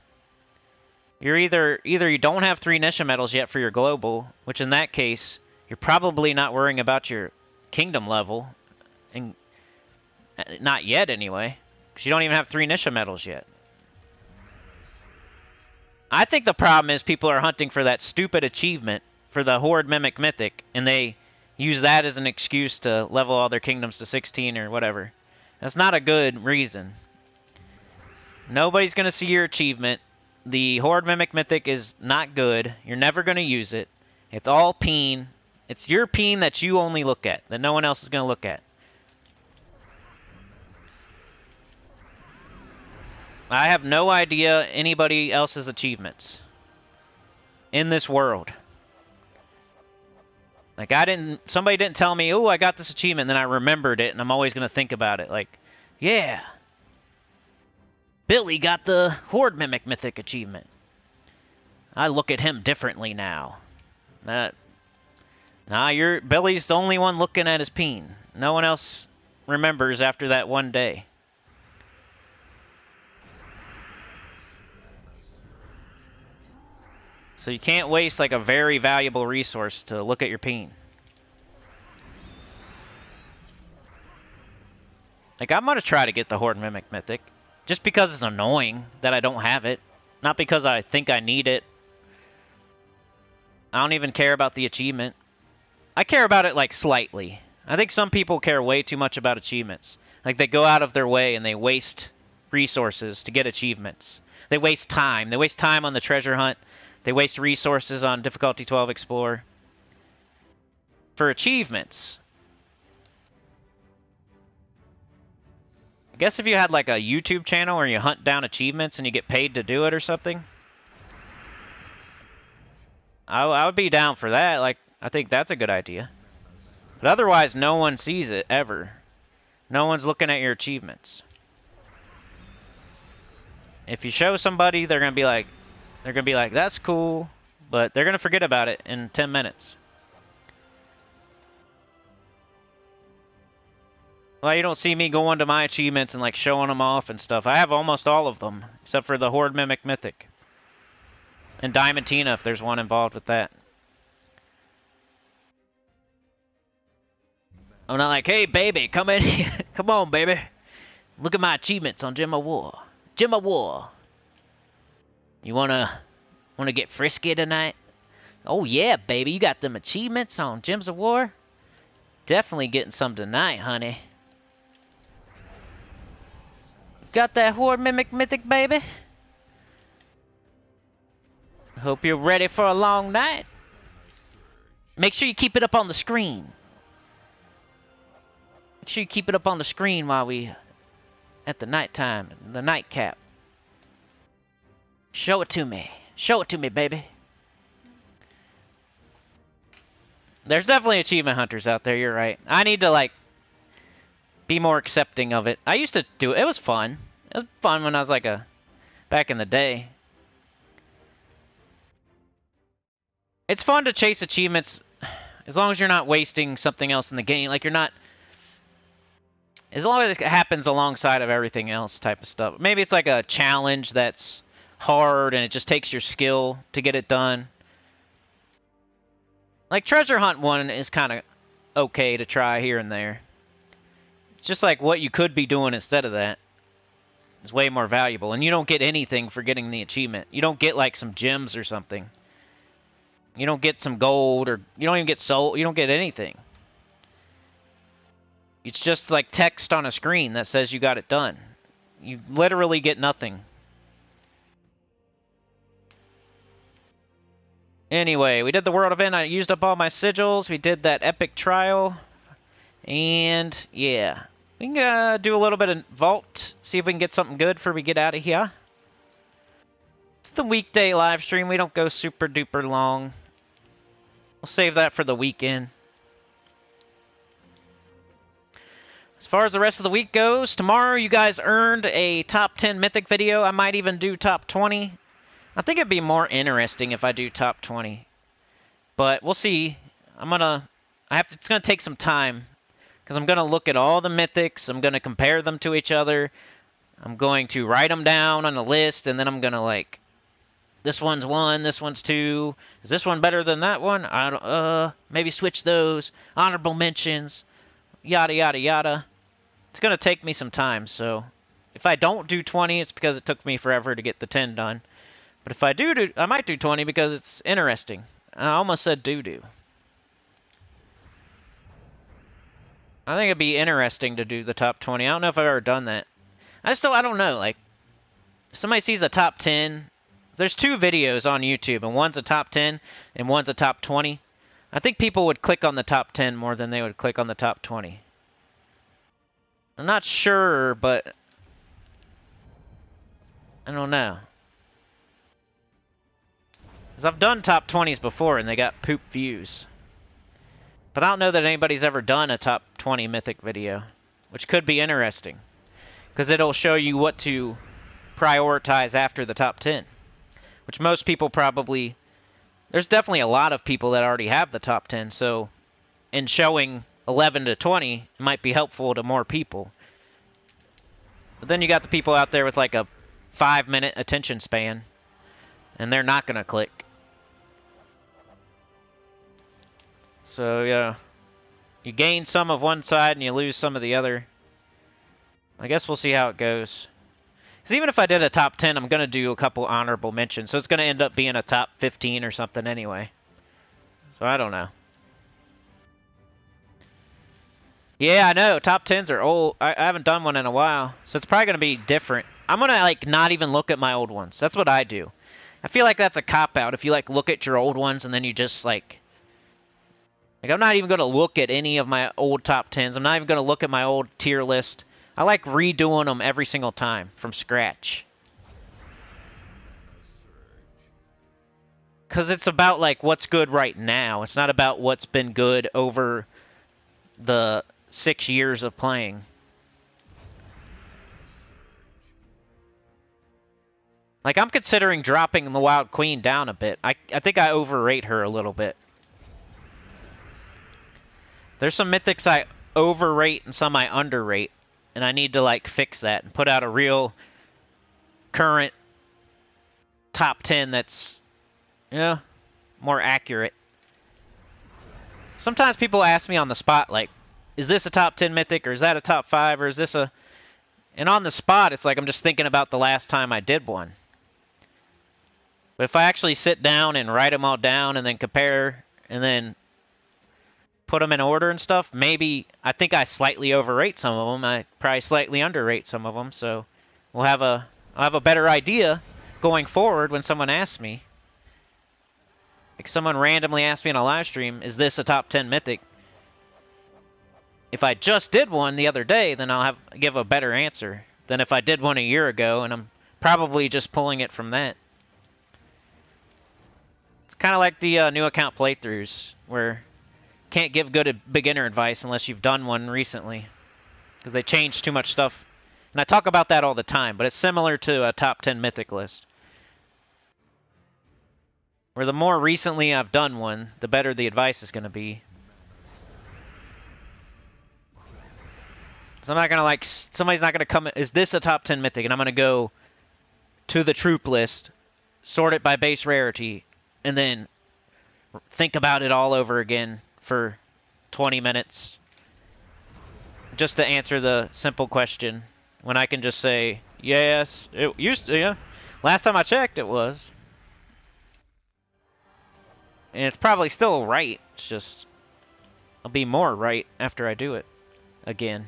You're either you don't have 3 Nisha medals yet for your global, which in that case, you're probably not worrying about your kingdom level. And Not yet, anyway. Because you don't even have 3 Nisha medals yet. I think the problem is people are hunting for that stupid achievement for the Horde Mimic Mythic, and they use that as an excuse to level all their kingdoms to 16 or whatever. That's not a good reason. Nobody's going to see your achievement. The Horde Mimic Mythic is not good. You're never going to use it. It's all peen. It's your peen that you only look at, that no one else is going to look at. I have no idea anybody else's achievements in this world. Like, somebody didn't tell me, oh, I got this achievement, and then I remembered it, and I'm always going to think about it. Like, yeah, Billy got the Horde Mimic Mythic achievement. I look at him differently now. Billy's the only one looking at his peen. No one else remembers after that one day. So you can't waste like a very valuable resource to look at your peen. Like, I'm gonna try to get the Horde Mimic Mythic. Just because it's annoying that I don't have it. Not because I think I need it. I don't even care about the achievement. I care about it, like, slightly. I think some people care way too much about achievements. Like, they go out of their way and they waste resources to get achievements. They waste time. They waste time on the treasure hunt. They waste resources on difficulty 12 Explore. For achievements. I guess if you had like a YouTube channel where you hunt down achievements and you get paid to do it or something. I would be down for that. Like, I think that's a good idea. But otherwise, no one sees it, ever. No one's looking at your achievements. If you show somebody, they're going to be like, that's cool, but they're going to forget about it in 10 minutes. Well, you don't see me going to my achievements and like showing them off and stuff. I have almost all of them, except for the Horde Mimic Mythic. And Diamantina, if there's one involved with that. I'm not like, hey, baby, come in here. Come on, baby. Look at my achievements on Gem of War. Gem of War. You wanna get frisky tonight? Oh yeah, baby, you got them achievements on Gems of War? Definitely getting some tonight, honey. Got that Horde Mimic Mythic, baby? Hope you're ready for a long night. Make sure you keep it up on the screen. Make sure you keep it up on the screen while we at the nighttime, the nightcap. Show it to me. Show it to me, baby. There's definitely achievement hunters out there, you're right. I need to, like, be more accepting of it. I used to do it. It was fun. It was fun when I was, like, back in the day. It's fun to chase achievements as long as you're not wasting something else in the game. Like, you're not... As long as it happens alongside of everything else type of stuff. Maybe it's like a challenge that's hard and it just takes your skill to get it done. Like Treasure Hunt 1 is kind of okay to try here and there. It's just like what you could be doing instead of that is way more valuable. And you don't get anything for getting the achievement. You don't get like some gems or something. You don't get some gold, or you don't even get soul. You don't get anything. It's just like text on a screen that says you got it done. You literally get nothing. Anyway, we did the world event. I used up all my sigils. We did that epic trial. And, yeah. We can do a little bit of vault. See if we can get something good before we get out of here. It's the weekday live stream. We don't go super duper long. We'll save that for the weekend. As far as the rest of the week goes, tomorrow you guys earned a top 10 Mythic video. I might even do top 20. I think it'd be more interesting if I do top 20. But we'll see. It's gonna take some time. Because I'm gonna look at all the Mythics. I'm gonna compare them to each other. I'm going to write them down on a list, and then I'm gonna like, this one's 1, this one's 2. Is this one better than that one? I don't, maybe switch those. Honorable mentions. Yada, yada, yada. It's going to take me some time, so if I don't do 20, it's because it took me forever to get the 10 done. But if I do, I might do 20 because it's interesting. I almost said do. I think it'd be interesting to do the top 20. I don't know if I've ever done that. I don't know, like, if somebody sees a top 10, there's 2 videos on YouTube, and one's a top 10, and one's a top 20. I think people would click on the top 10 more than they would click on the top 20. I'm not sure, but I don't know. Because I've done top 20s before, and they got poop views. But I don't know that anybody's ever done a top 20 Mythic video, which could be interesting. Because it'll show you what to prioritize after the top 10. Which most people probably... There's definitely a lot of people that already have the top 10, so in showing 11 to 20, it might be helpful to more people. But then you got the people out there with like a 5-minute attention span, and they're not going to click. So, yeah. You gain some of one side and you lose some of the other. I guess we'll see how it goes. Because even if I did a top 10, I'm going to do a couple honorable mentions. So it's going to end up being a top 15 or something anyway. So I don't know. Yeah, I know. Top 10s are old. I haven't done one in a while. So it's probably going to be different. I'm going to, like, not even look at my old ones. That's what I do. I feel like that's a cop-out. If you, like, look at your old ones and then you just, like... I'm not even going to look at any of my old top 10s. I'm not even going to look at my old tier list. I like redoing them every single time from scratch. Because it's about, like, what's good right now. It's not about what's been good over the 6 years of playing. Like, I'm considering dropping the Wild Queen down a bit. I think I overrate her a little bit. There's some mythics I overrate and some I underrate. And I need to, like, fix that and put out a real current top 10 that's, yeah, more accurate. Sometimes people ask me on the spot, like, is this a top 10 mythic or is that a top 5 or is this a... And on the spot, it's like I'm just thinking about the last time I did one. But if I actually sit down and write them all down and then compare and then put them in order and stuff, maybe I think I slightly overrate some of them. I probably slightly underrate some of them, so I'll have a better idea going forward when someone asks me. Like someone randomly asked me on a live stream, is this a top 10 mythic? If I just did one the other day, then I'll give a better answer than if I did one a year ago, and I'm probably just pulling it from that. It's kind of like the new account playthroughs, where can't give good beginner advice unless you've done one recently, because they change too much stuff. And I talk about that all the time, but it's similar to a top 10 mythic list, where the more recently I've done one, the better the advice is going to be. So I'm not going to, like, somebody's not going to come, is this a top 10 mythic? And I'm going to go to the troop list, sort it by base rarity, and then think about it all over again for 20 minutes just to answer the simple question, when I can just say, yes, it used to, yeah. Last time I checked, it was. And it's probably still right. It's just, I'll be more right after I do it again.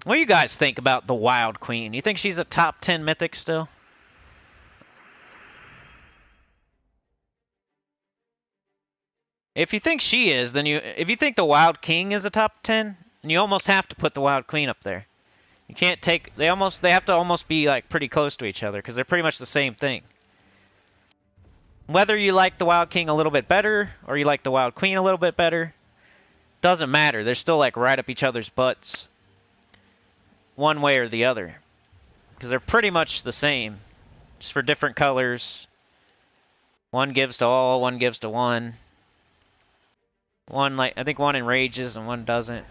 What do you guys think about the Wild Queen? You think she's a top 10 mythic still? If you think she is, then if you think the Wild King is a top 10, then you almost have to put the Wild Queen up there. You can't take, they have to almost be, like, pretty close to each other, because they're pretty much the same thing. Whether you like the Wild King a little bit better, or you like the Wild Queen a little bit better, doesn't matter. They're still, like, right up each other's butts, one way or the other. Because they're pretty much the same, just for different colors. One gives to all, one gives to one. One, like, I think one enrages and one doesn't.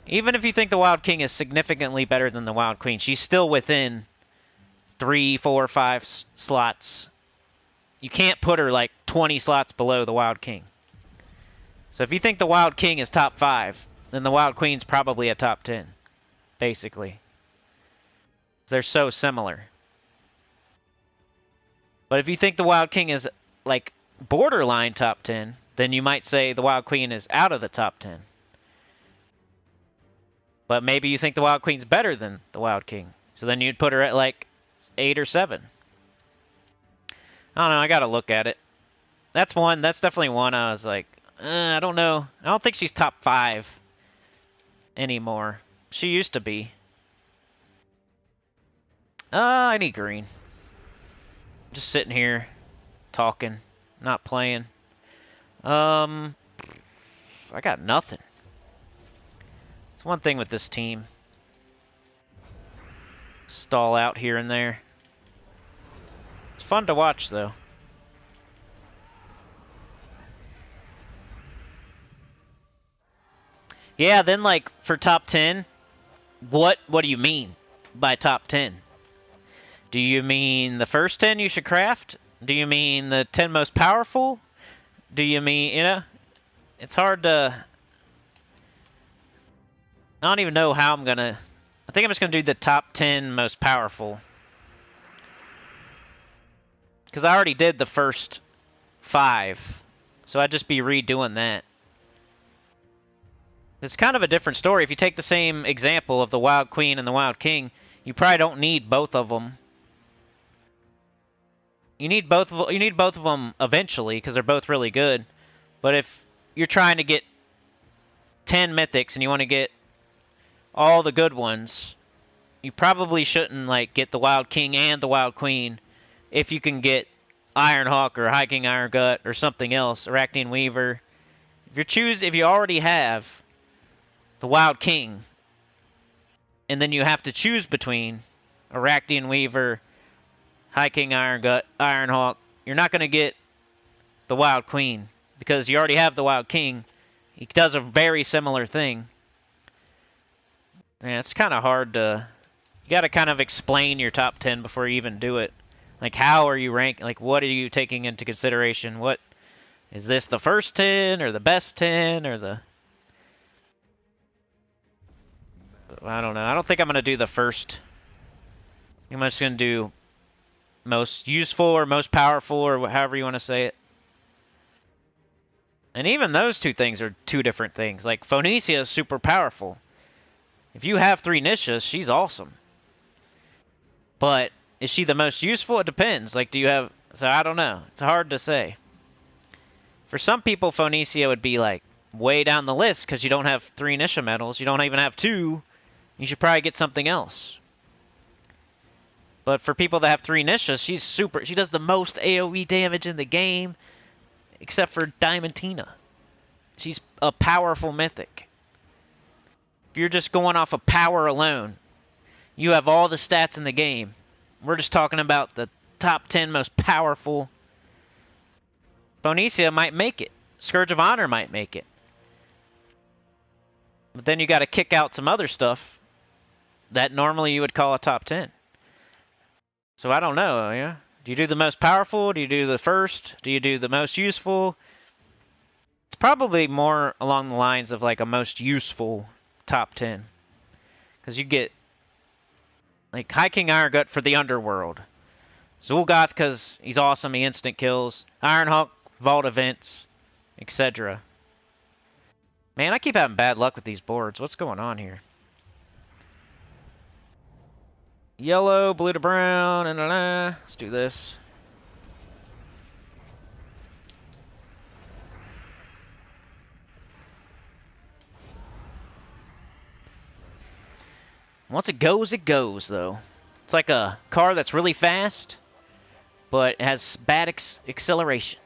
Even if you think the Wild King is significantly better than the Wild Queen, she's still within 3, 4, 5 slots. You can't put her, like, 20 slots below the Wild King. So if you think the Wild King is top 5, then the Wild Queen's probably a top 10, basically. They're so similar. But if you think the Wild King is like borderline top 10, then you might say the Wild Queen is out of the top 10. But maybe you think the Wild Queen's better than the Wild King. So then you'd put her at like 8 or 7. I don't know, I gotta look at it. That's definitely one I was like, I don't know. I don't think she's top 5 anymore. She used to be. I need green. Just sitting here, talking, not playing. I got nothing. It's one thing with this team. Stall out here and there. It's fun to watch, though. Yeah, then, like, for top 10, what do you mean by top 10? Do you mean the first 10 you should craft? Do you mean the 10 most powerful? Do you mean, you know? It's hard to... I don't even know how I'm gonna... I think I'm just gonna do the top 10 most powerful. Because I already did the first 5. So I'd just be redoing that. It's kind of a different story. If you take the same example of the Wild Queen and the Wild King, you probably don't need both of them. You need both of them eventually because they're both really good. But if you're trying to get 10 mythics and you want to get all the good ones, you probably shouldn't like get the Wild King and the Wild Queen if you can get Ironhawk or High King Iron Gut or something else, Arachnean Weaver. If you already have the Wild King and then you have to choose between Arachnean Weaver, High King Iron Gut, Ironhawk, you're not going to get the Wild Queen because you already have the Wild King. He does a very similar thing. Yeah, it's kind of hard to... You got to kind of explain your top 10 before you even do it. Like, how are you ranking? Like, what are you taking into consideration? What is this, the first 10 or the best 10 or the... I don't know. I don't think I'm going to do the first. I'm just going to do most useful or most powerful or however you want to say it. And even those two things are two different things. Like, Phoenicia is super powerful. If you have 3 Nishas, she's awesome. But is she the most useful? It depends. Like, do you have... So, I don't know. It's hard to say. For some people, Phoenicia would be, like, way down the list because you don't have 3 Nisha medals. You don't even have 2. You should probably get something else. But for people that have 3 Nishas, she's super... She does the most AoE damage in the game, except for Diamantina. She's a powerful mythic. If you're just going off of power alone, you have all the stats in the game. We're just talking about the top 10 most powerful. Phoenicia might make it. Scourge of Honor might make it. But then you got to kick out some other stuff that normally you would call a top 10. So I don't know, yeah? Do you do the most powerful? Do you do the first? Do you do the most useful? It's probably more along the lines of like a most useful top 10. Because you get like High King Iron Gut for the Underworld. Zul'Goth because he's awesome, he instant kills. Ironhawk, Vault Events, etc. Man, I keep having bad luck with these boards. What's going on here? Yellow, blue to brown, and let's do this. Once it goes, though. It's like a car that's really fast, but has bad acceleration.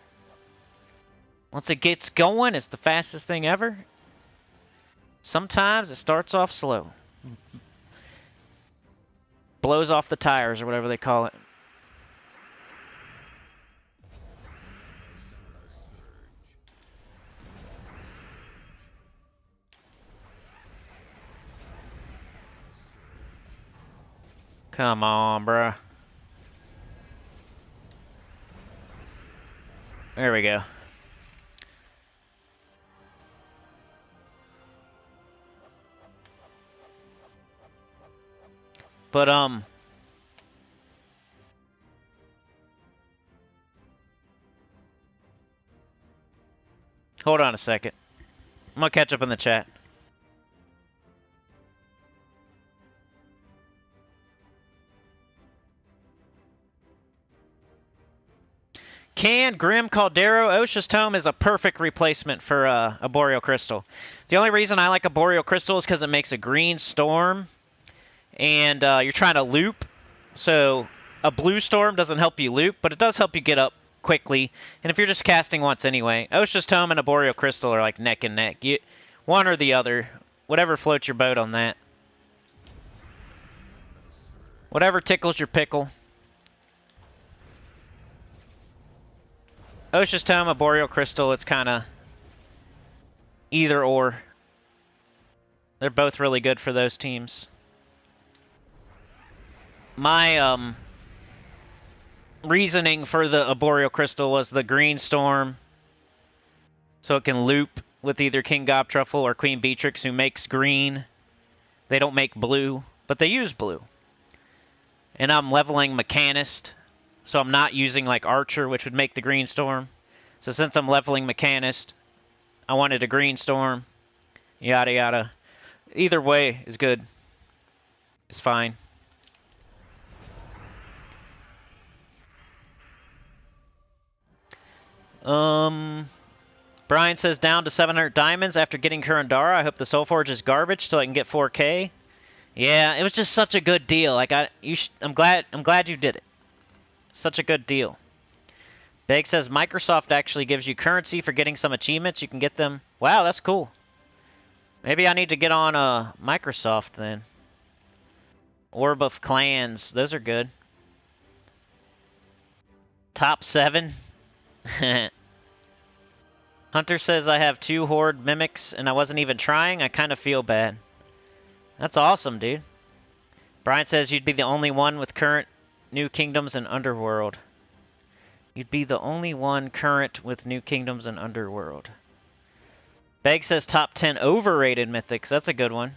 Once it gets going, it's the fastest thing ever. Sometimes it starts off slow. Blows off the tires, or whatever they call it. Come on, bruh. There we go. But, hold on a second. I'm gonna catch up in the chat. Can Grim Caldero Osha's Tome is a perfect replacement for a Boreal Crystal. The only reason I like a Boreal Crystal is because it makes a green storm, and you're trying to loop. So a blue storm doesn't help you loop, but it does help you get up quickly. And if you're just casting once anyway, Osha's Tome and a Boreal Crystal are like neck and neck. One or the other. Whatever floats your boat on that. Whatever tickles your pickle. Osha's Tome, a Boreal Crystal, it's kind of either or. They're both really good for those teams. My reasoning for the Boreal Crystal was the green storm, so it can loop with either King Gobtruffle or Queen Beatrix, who makes green. They don't make blue, but they use blue. And I'm leveling Mechanist, so I'm not using like Archer, which would make the green storm. So since I'm leveling Mechanist, I wanted a green storm. Yada yada. Either way is good. It's fine. Brian says down to 700 diamonds after getting Kurandara. I hope the Soulforge is garbage till I can get 4K. Yeah, it was just such a good deal. I'm glad you did it. Such a good deal. Beg says Microsoft actually gives you currency for getting some achievements. You can get them. Wow, that's cool. Maybe I need to get on Microsoft then. Orb of Clans. Those are good. Top 7. Hunter says I have 2 Horde Mimics and I wasn't even trying. I kind of feel bad. That's awesome, dude. Brian says you'd be the only one with current New Kingdoms and Underworld. You'd be the only one current with New Kingdoms and Underworld. Beg says top 10 overrated mythics. That's a good one.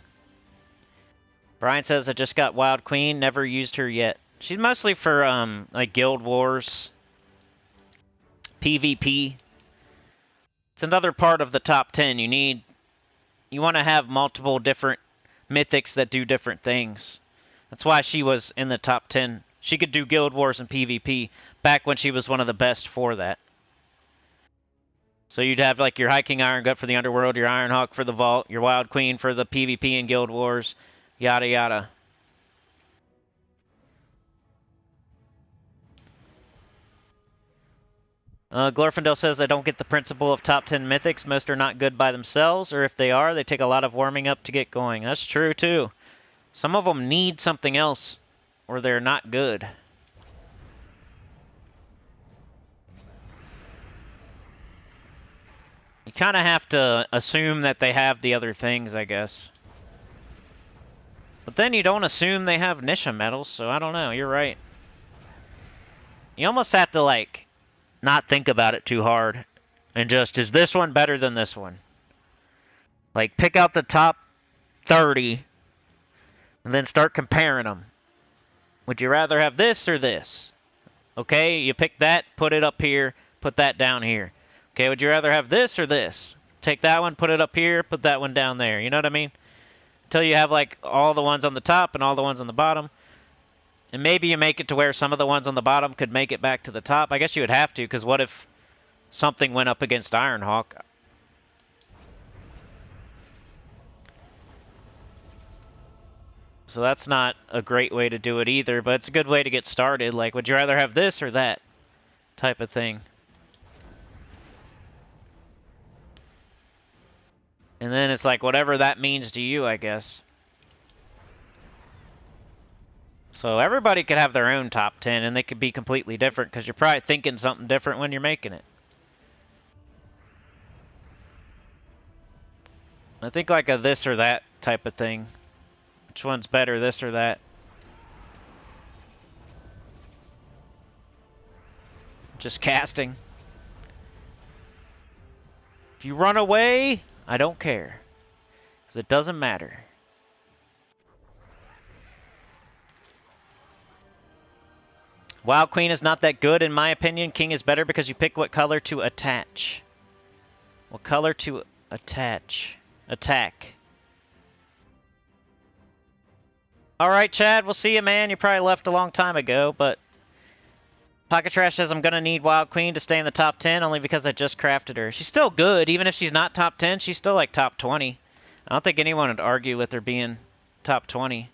Brian says I just got Wild Queen. Never used her yet. She's mostly for like Guild Wars, PvP. It's another part of the top 10. You want to have multiple different mythics that do different things. That's why she was in the top 10. She could do Guild Wars and PvP back when she was one of the best for that. So you'd have like your High King Iron Gut for the Underworld, your Iron Hawk for the Vault, your Wild Queen for the PvP and Guild Wars, yada yada. Glorfindel says, I don't get the principle of top 10 mythics. Most are not good by themselves, or if they are, they take a lot of warming up to get going. That's true, too. Some of them need something else, or they're not good. You kind of have to assume that they have the other things, I guess. But then you don't assume they have Nisha medals, so I don't know. You're right. You almost have to, like, not think about it too hard. And just, is this one better than this one? Like, pick out the top 30, and then start comparing them. Would you rather have this or this? Okay, you pick that, put it up here, put that down here. Okay, would you rather have this or this? Take that one, put it up here, put that one down there. You know what I mean? Until you have, like, all the ones on the top and all the ones on the bottom. And maybe you make it to where some of the ones on the bottom could make it back to the top. I guess you would have to, because what if something went up against Ironhawk? So that's not a great way to do it either, but it's a good way to get started. Like, would you rather have this or that type of thing? And then it's like, whatever that means to you, I guess. So everybody could have their own top 10, and they could be completely different, because you're probably thinking something different when you're making it. I think like a this or that type of thing. Which one's better, this or that? Just casting. If you run away, I don't care. Because it doesn't matter. Wild Queen is not that good in my opinion. King is better because you pick what color to attach. What color to attach? Attack. Alright, Chad, we'll see you, man. You probably left a long time ago, but... Pocket Trash says I'm gonna need Wild Queen to stay in the top 10 only because I just crafted her. She's still good. Even if she's not top 10, she's still like top 20. I don't think anyone would argue with her being top 20.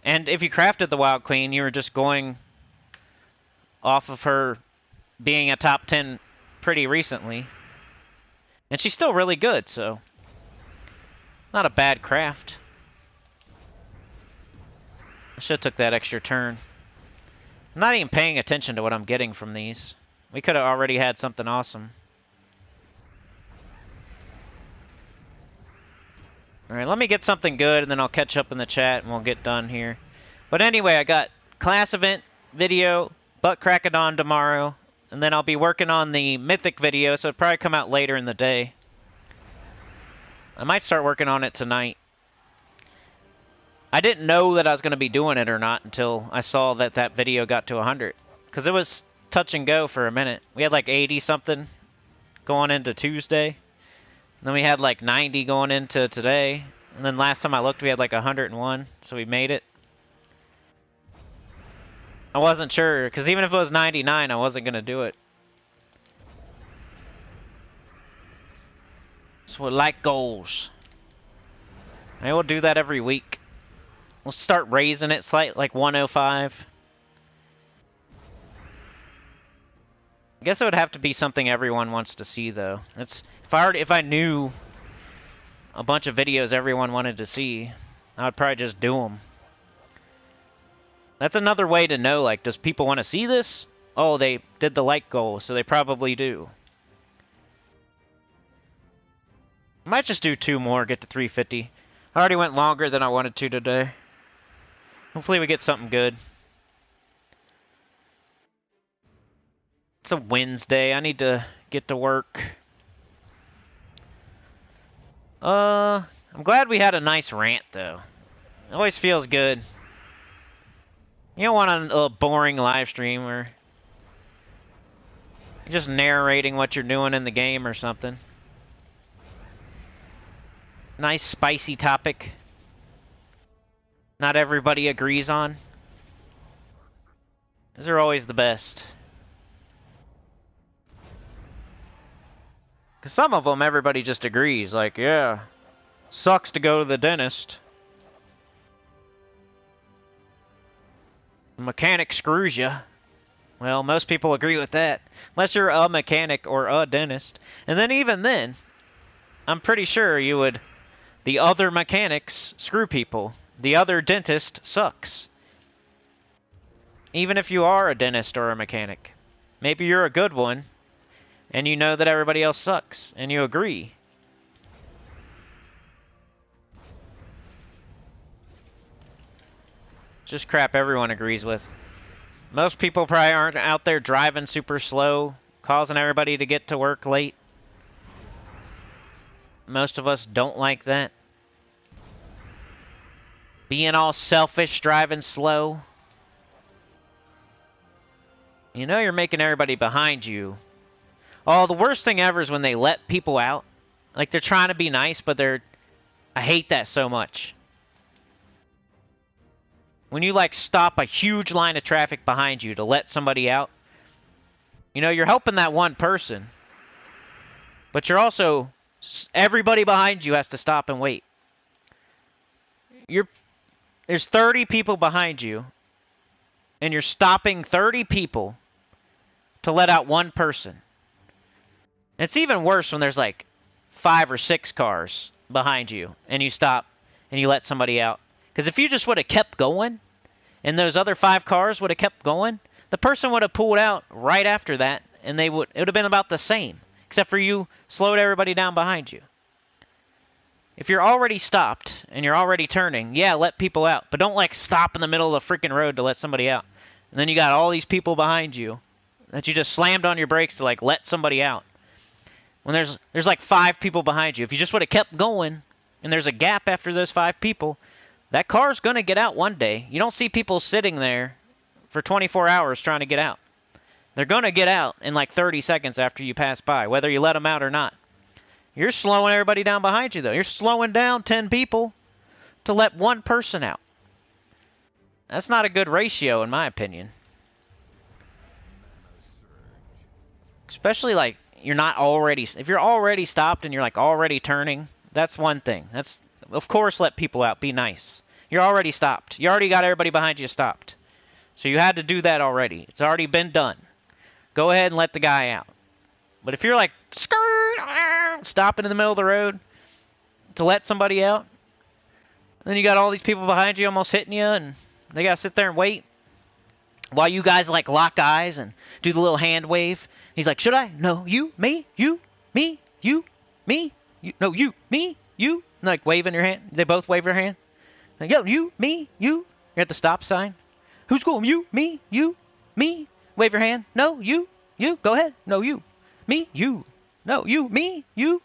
And if you crafted the Wild Queen, you were just going off of her being a top 10 pretty recently. And she's still really good, so... Not a bad craft. I should have took that extra turn. I'm not even paying attention to what I'm getting from these. We could have already had something awesome. Alright, let me get something good, and then I'll catch up in the chat, and we'll get done here. But anyway, I got class event video, Butt Crackadon tomorrow, and then I'll be working on the Mythic video, so it'll probably come out later in the day. I might start working on it tonight. I didn't know that I was going to be doing it or not until I saw that that video got to 100. Because it was touch and go for a minute. We had like 80-something going into Tuesday. And then we had like 90 going into today. And then last time I looked, we had like 101. So we made it. I wasn't sure, because even if it was 99, I wasn't going to do it. So we like goals. I will do that every week. We'll start raising it slightly, like 105. I guess it would have to be something everyone wants to see, though. It's if I knew a bunch of videos everyone wanted to see, I would probably just do them. That's another way to know, like, does people want to see this? Oh, they did the like goal, so they probably do. I might just do 2 more, get to 350. I already went longer than I wanted to today. Hopefully we get something good. It's a Wednesday. I need to get to work. I'm glad we had a nice rant, though. It always feels good. You don't want a boring live stream where you're just narrating what you're doing in the game or something. Nice spicy topic. Not everybody agrees on. Those are always the best. Because some of them, everybody just agrees. Like, yeah, sucks to go to the dentist. The mechanic screws you. Well, most people agree with that. Unless you're a mechanic or a dentist. And then even then, I'm pretty sure you would... The other mechanics screw people. The other dentist sucks. Even if you are a dentist or a mechanic. Maybe you're a good one, and you know that everybody else sucks, and you agree. Just crap everyone agrees with. Most people probably aren't out there driving super slow, causing everybody to get to work late. Most of us don't like that. Being all selfish, driving slow. You know you're making everybody behind you. Oh, the worst thing ever is when they let people out. Like, they're trying to be nice, but they're... I hate that so much. When you, like, stop a huge line of traffic behind you to let somebody out. You know, you're helping that one person. But you're also... Everybody behind you has to stop and wait. There's 30 people behind you, and you're stopping 30 people to let out one person. And it's even worse when there's like 5 or 6 cars behind you, and you stop and you let somebody out. Because if you just would have kept going, and those other 5 cars would have kept going, the person would have pulled out right after that, and it would have been about the same. Except for you slowed everybody down behind you. If you're already stopped and you're already turning, yeah, let people out. But don't, like, stop in the middle of the freaking road to let somebody out. And then you got all these people behind you that you just slammed on your brakes to, like, let somebody out. When there's like 5 people behind you. If you just would have kept going and there's a gap after those 5 people, that car's going to get out one day. You don't see people sitting there for 24 hours trying to get out. They're going to get out in like 30 seconds after you pass by, whether you let them out or not. You're slowing everybody down behind you, though. You're slowing down 10 people to let one person out. That's not a good ratio, in my opinion. Especially, like, you're not already... If you're already stopped and you're, like, already turning, that's one thing. That's, of course, let people out. Be nice. You're already stopped. You already got everybody behind you stopped. So you had to do that already. It's already been done. Go ahead and let the guy out. But if you're like, stopping in the middle of the road to let somebody out, then you got all these people behind you almost hitting you, and they got to sit there and wait while you guys like lock eyes and do the little hand wave. He's like, should I? No, you, me, you, me, you, me, you, no, you, me, you. And like waving your hand. They both wave their hand. Like, yo, you, me, you. You're at the stop sign. Who's going? You, me, you, me. Wave your hand. No, you. Go ahead. No, you. Me, you. No, you, me, you.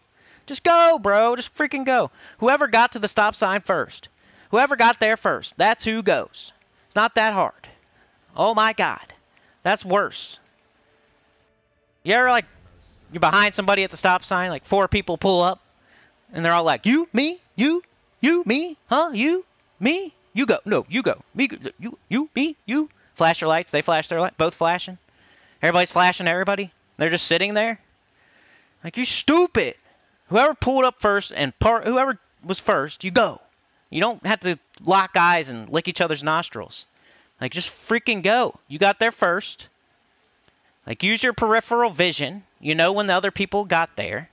Just go, bro. Just freaking go. Whoever got to the stop sign first. Whoever got there first. That's who goes. It's not that hard. Oh, my God. That's worse. You ever, like, you're behind somebody at the stop sign, like 4 people pull up, and they're all like, you, me, you, me, huh, you, me, you go. No, you go. Me, you, me, you. Flash your lights. They flash their light. Both flashing. Everybody's flashing everybody. They're just sitting there. Like, you stupid. Whoever pulled up first and whoever was first, you go. You don't have to lock eyes and lick each other's nostrils. Like, just freaking go. You got there first. Like, use your peripheral vision. You know when the other people got there.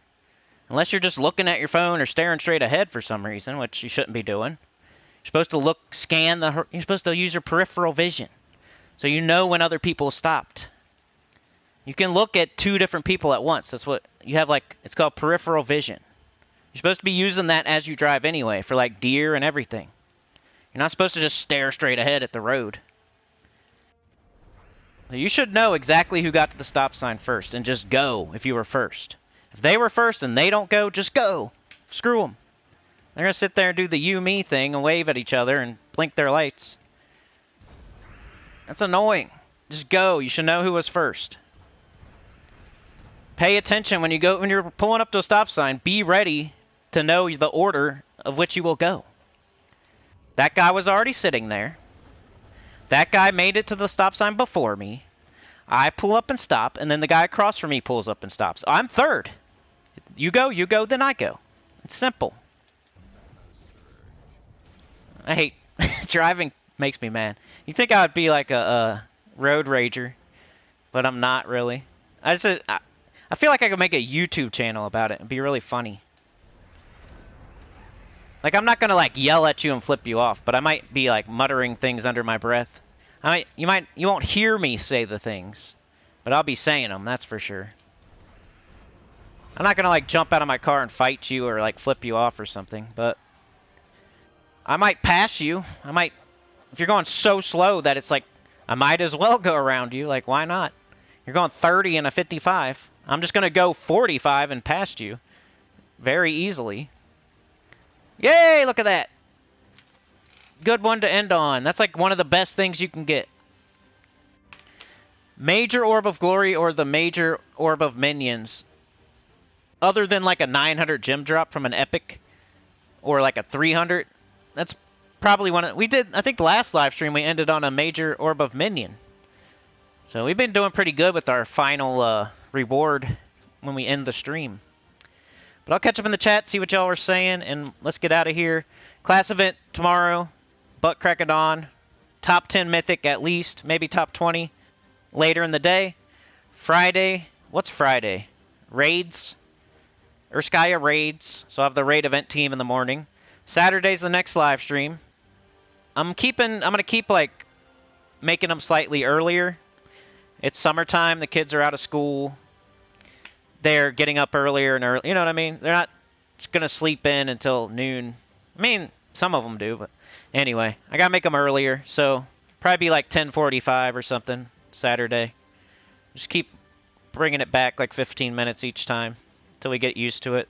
Unless you're just looking at your phone or staring straight ahead for some reason, which you shouldn't be doing. You're supposed to you're supposed to use your peripheral vision. So you know when other people stopped. You can look at 2 different people at once. That's what you have, like, it's called peripheral vision. You're supposed to be using that as you drive anyway, for, like, deer and everything. You're not supposed to just stare straight ahead at the road. So you should know exactly who got to the stop sign first, and just go if you were first. If they were first and they don't go, just go. Screw them. They're going to sit there and do the you, me thing and wave at each other and blink their lights. That's annoying. Just go. You should know who was first. Pay attention when you're pulling up to a stop sign. Be ready to know the order of which you will go. That guy was already sitting there. That guy made it to the stop sign before me. I pull up and stop, and then the guy across from me pulls up and stops. I'm third. You go, then I go. It's simple. I hate driving. Makes me mad. You think I would be like a road rager, but I'm not really. I feel like I could make a YouTube channel about it. It'd be really funny. Like, I'm not gonna like yell at you and flip you off, but I might be like muttering things under my breath. You won't hear me say the things, but I'll be saying them. That's for sure. I'm not gonna like jump out of my car and fight you or like flip you off or something, but I might pass you. If you're going so slow that it's like, I might as well go around you. Like, why not? You're going 30 in a 55. I'm just going to go 45 and past you. Very easily. Yay, look at that. Good one to end on. That's like one of the best things you can get. Major Orb of Glory or the Major Orb of Minions. Other than like a 900 gem drop from an Epic. Or like a 300. That's probably one of... We did, I think last live stream we ended on a Major Orb of Minion. So we've been doing pretty good with our final reward when we end the stream. But I'll catch up in the chat, see what y'all are saying, and let's get out of here. Class event tomorrow, butt crack of dawn. Top 10 mythic at least, maybe top 20 later in the day. Friday, what's Friday? Raids. Urskaya raids, so I have the raid event team in the morning. Saturday's the next live stream. I'm gonna keep like making them slightly earlier. It's summertime, the kids are out of school. They're getting up earlier and early, you know what I mean? They're not gonna sleep in until noon. I mean, some of them do, but anyway, I gotta make them earlier, so probably be like 10:45 or something Saturday. Just keep bringing it back like 15 minutes each time until we get used to it.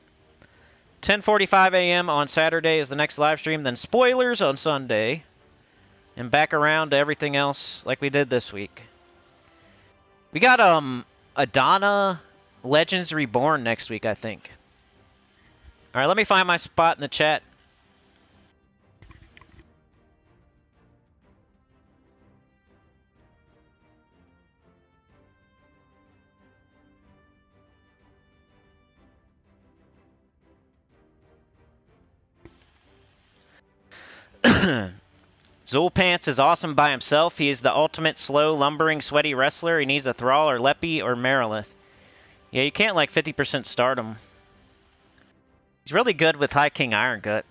10:45 a.m. on Saturday is the next live stream, then spoilers on Sunday. and back around to everything else like we did this week. We got Adana Legends Reborn next week, I think. All right, let me find my spot in the chat. Zulpants is awesome by himself. He is the ultimate slow, lumbering, sweaty wrestler. He needs a Thrall or Lepi or Marilith. Yeah, you can't like 50% start him. He's really good with High King Iron Gut.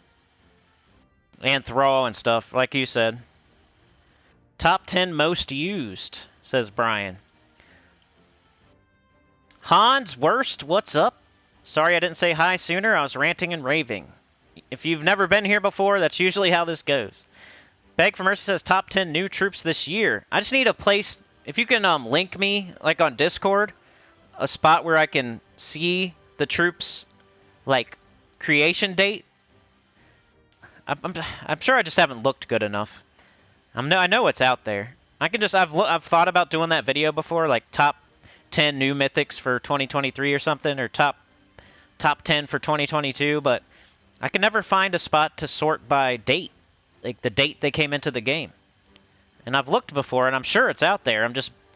And Thrall and stuff, like you said. Top 10 most used, says Brian. Hans Worst, what's up? Sorry I didn't say hi sooner. I was ranting and raving. If you've never been here before, that's usually how this goes. Beg for Mercy says top 10 new troops this year. I just need a place. If you can link me, like on Discord, a spot where I can see the troops, like creation date. I'm sure I just haven't looked good enough. I know it's out there. I can just I've thought about doing that video before, like top 10 new mythics for 2023 or something, or top 10 for 2022, but I can never find a spot to sort by date. Like the date they came into the game. And I've looked before and I'm sure it's out there.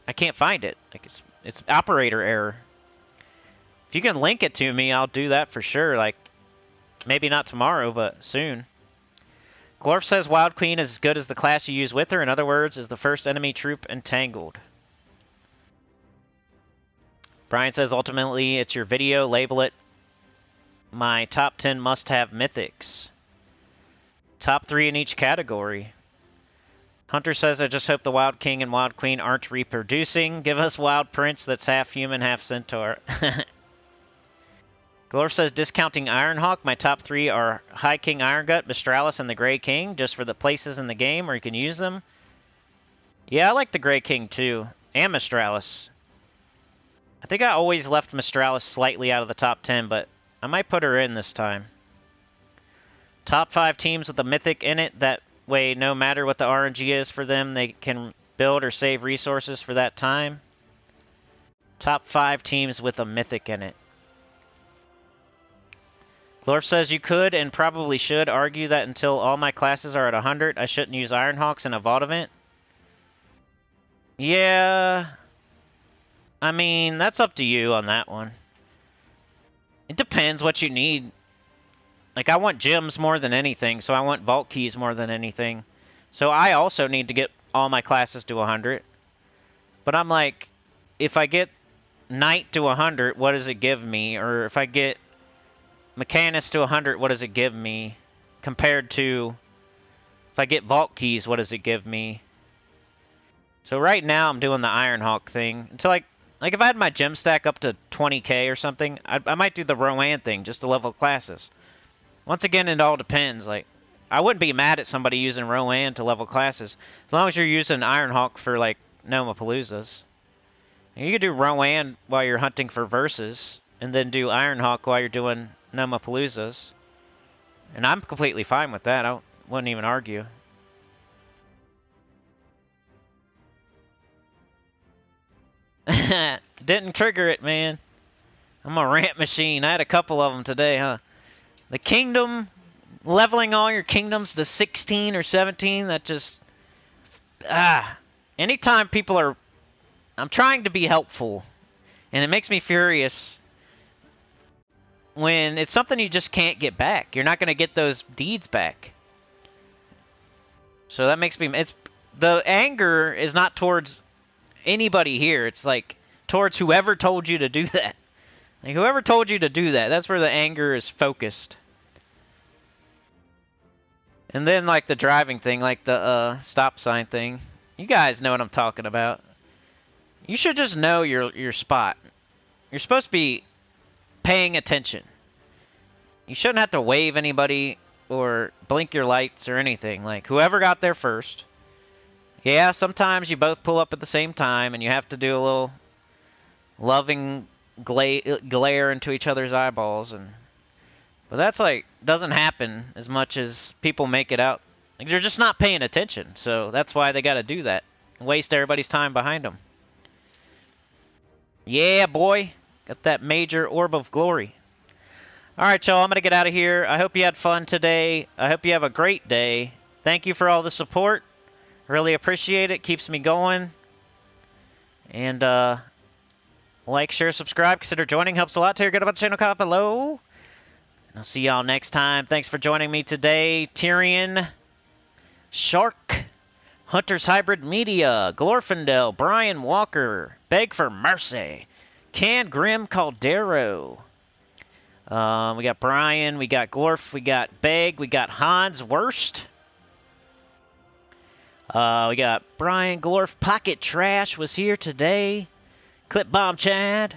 I can't find it. Like it's operator error. If you can link it to me, I'll do that for sure. Like maybe not tomorrow, but soon. Glorf says Wild Queen is as good as the class you use with her. In other words, is the first enemy troop entangled. Brian says ultimately it's your video, label it my top 10 must-have mythics. Top 3 in each category. Hunter says, I just hope the Wild King and Wild Queen aren't reproducing. Give us Wild Prince that's half human, half centaur. Glorf says, discounting Ironhawk, my top 3 are High King Irongut, Mistralis, and the Grey King, just for the places in the game where you can use them. Yeah, I like the Grey King too, and Mistralis. I think I always left Mistralis slightly out of the top 10, but I might put her in this time. Top 5 teams with a mythic in it. That way, no matter what the RNG is for them, they can build or save resources for that time. Top 5 teams with a mythic in it. Glorf says you could and probably should argue that until all my classes are at 100, I shouldn't use Ironhawks in a Vault event. Yeah. I mean, that's up to you on that one. It depends what you need. Like, I want gems more than anything, so I want vault keys more than anything. So I also need to get all my classes to 100. But I'm like, if I get Knight to 100, what does it give me? Or if I get Mechanist to 100, what does it give me? Compared to, if I get vault keys, what does it give me? So right now I'm doing the Ironhawk thing. Until like if I had my gem stack up to 20k or something, I might do the Rowan thing just to level classes. Once again, it all depends. Like, I wouldn't be mad at somebody using Rowan to level classes. As long as you're using Ironhawk for, like, Nomapaloozas. You could do Rowan while you're hunting for verses, and then do Ironhawk while you're doing Nomapaloozas. And I'm completely fine with that. I wouldn't even argue. Didn't trigger it, man. I'm a rant machine. I had a couple of them today, huh? The kingdom, leveling all your kingdoms to 16 or 17, that just... Anytime people are... I'm trying to be helpful, and it makes me furious when it's something you just can't get back. You're not going to get those deeds back. So that makes me... the anger is not towards anybody here. It's like towards whoever told you to do that. Like, whoever told you to do that, that's where the anger is focused. And then, like, the driving thing, like the stop sign thing. You guys know what I'm talking about. You should just know your spot. You're supposed to be paying attention. You shouldn't have to wave anybody or blink your lights or anything. Like, whoever got there first. Yeah, sometimes you both pull up at the same time and you have to do a little loving glare into each other's eyeballs, but that's like doesn't happen as much as people make it out Like, they're just not paying attention, so that's why they got to do that. Waste everybody's time behind them. Yeah, boy. Got that major orb of glory. Alright, y'all, I'm going to get out of here. I hope you had fun today. I hope you have a great day. Thank you for all the support. Really appreciate it. Keeps me going. And, like, share, subscribe. Consider joining. Helps a lot. Tell your good about the channel. Comment below. And I'll see y'all next time. Thanks for joining me today. Tyrion, Shark, Hunter's Hybrid Media, Glorfindel, Brian Walker, Beg for Mercy, Can Grim Caldero. We got Brian, we got Glorf, we got Beg, we got Hans Worst. We got Brian, Glorf, Pocket Trash was here today. Clip Bomb Chad.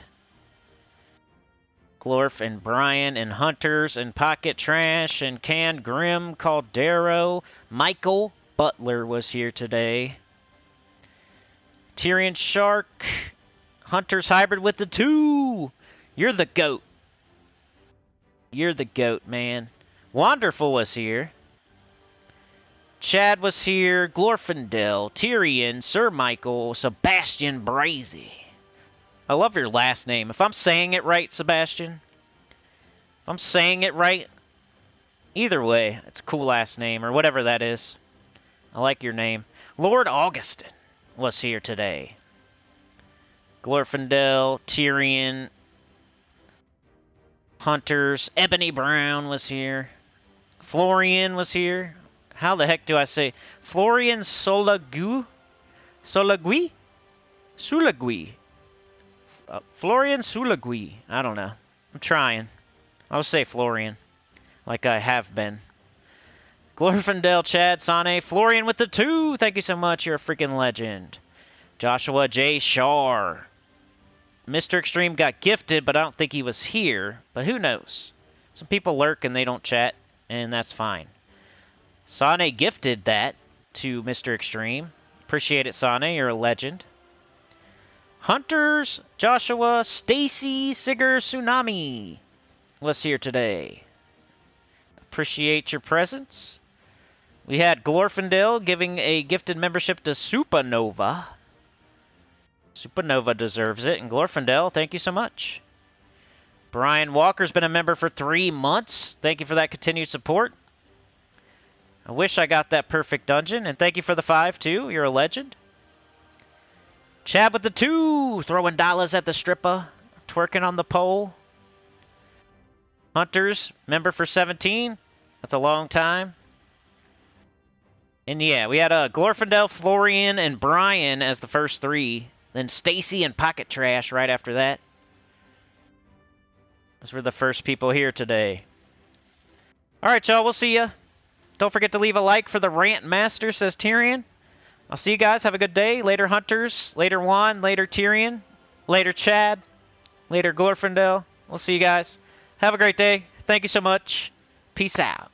Glorf and Brian and Hunters and Pocket Trash and Can Grim Caldero. Michael Butler was here today. Tyrion Shark. Hunter's Hybrid with the 2. You're the GOAT. You're the GOAT, man. Wonderful was here. Chad was here. Glorfindel, Tyrion, Sir Michael, Sebastian Brazy. I love your last name. If I'm saying it right, Sebastian. If I'm saying it right. Either way, it's a cool last name, or whatever that is. I like your name. Lord Augustin was here today. Glorfindel, Tyrion, Hunters, Ebony Brown was here. Florian was here. How the heck do I say? Florian Solagui? Solagui? Sulagui. Florian Sulagui. I don't know. I'm trying. I'll say Florian. Like I have been. Glorfindel, Chad, Sane, Florian with the 2. Thank you so much. You're a freaking legend. Joshua J. Shar. Mr. Extreme got gifted, but I don't think he was here. But who knows? Some people lurk and they don't chat, and that's fine. Sane gifted that to Mr. Extreme. Appreciate it, Sane. You're a legend. Hunters, Joshua, Stacy, Sigger, Tsunami was here today. Appreciate your presence. We had Glorfindel giving a gifted membership to Supernova. Supernova deserves it. And Glorfindel, thank you so much. Brian Walker's been a member for 3 months. Thank you for that continued support. I wish I got that perfect dungeon. And thank you for the 5, too. You're a legend. Chad with the 2. Throwing dollars at the stripper. Twerking on the pole. Hunters, member for 17. That's a long time. And yeah, we had Glorfindel, Florian, and Brian as the first 3. Then Stacy and Pocket Trash right after that. Those were the first people here today. Alright, y'all. We'll see ya. Don't forget to leave a like for the Rant Master, says Tyrion. I'll see you guys. Have a good day. Later, Hunters. Later, Juan. Later, Tyrion. Later, Chad. Later, Glorfindel. We'll see you guys. Have a great day. Thank you so much. Peace out.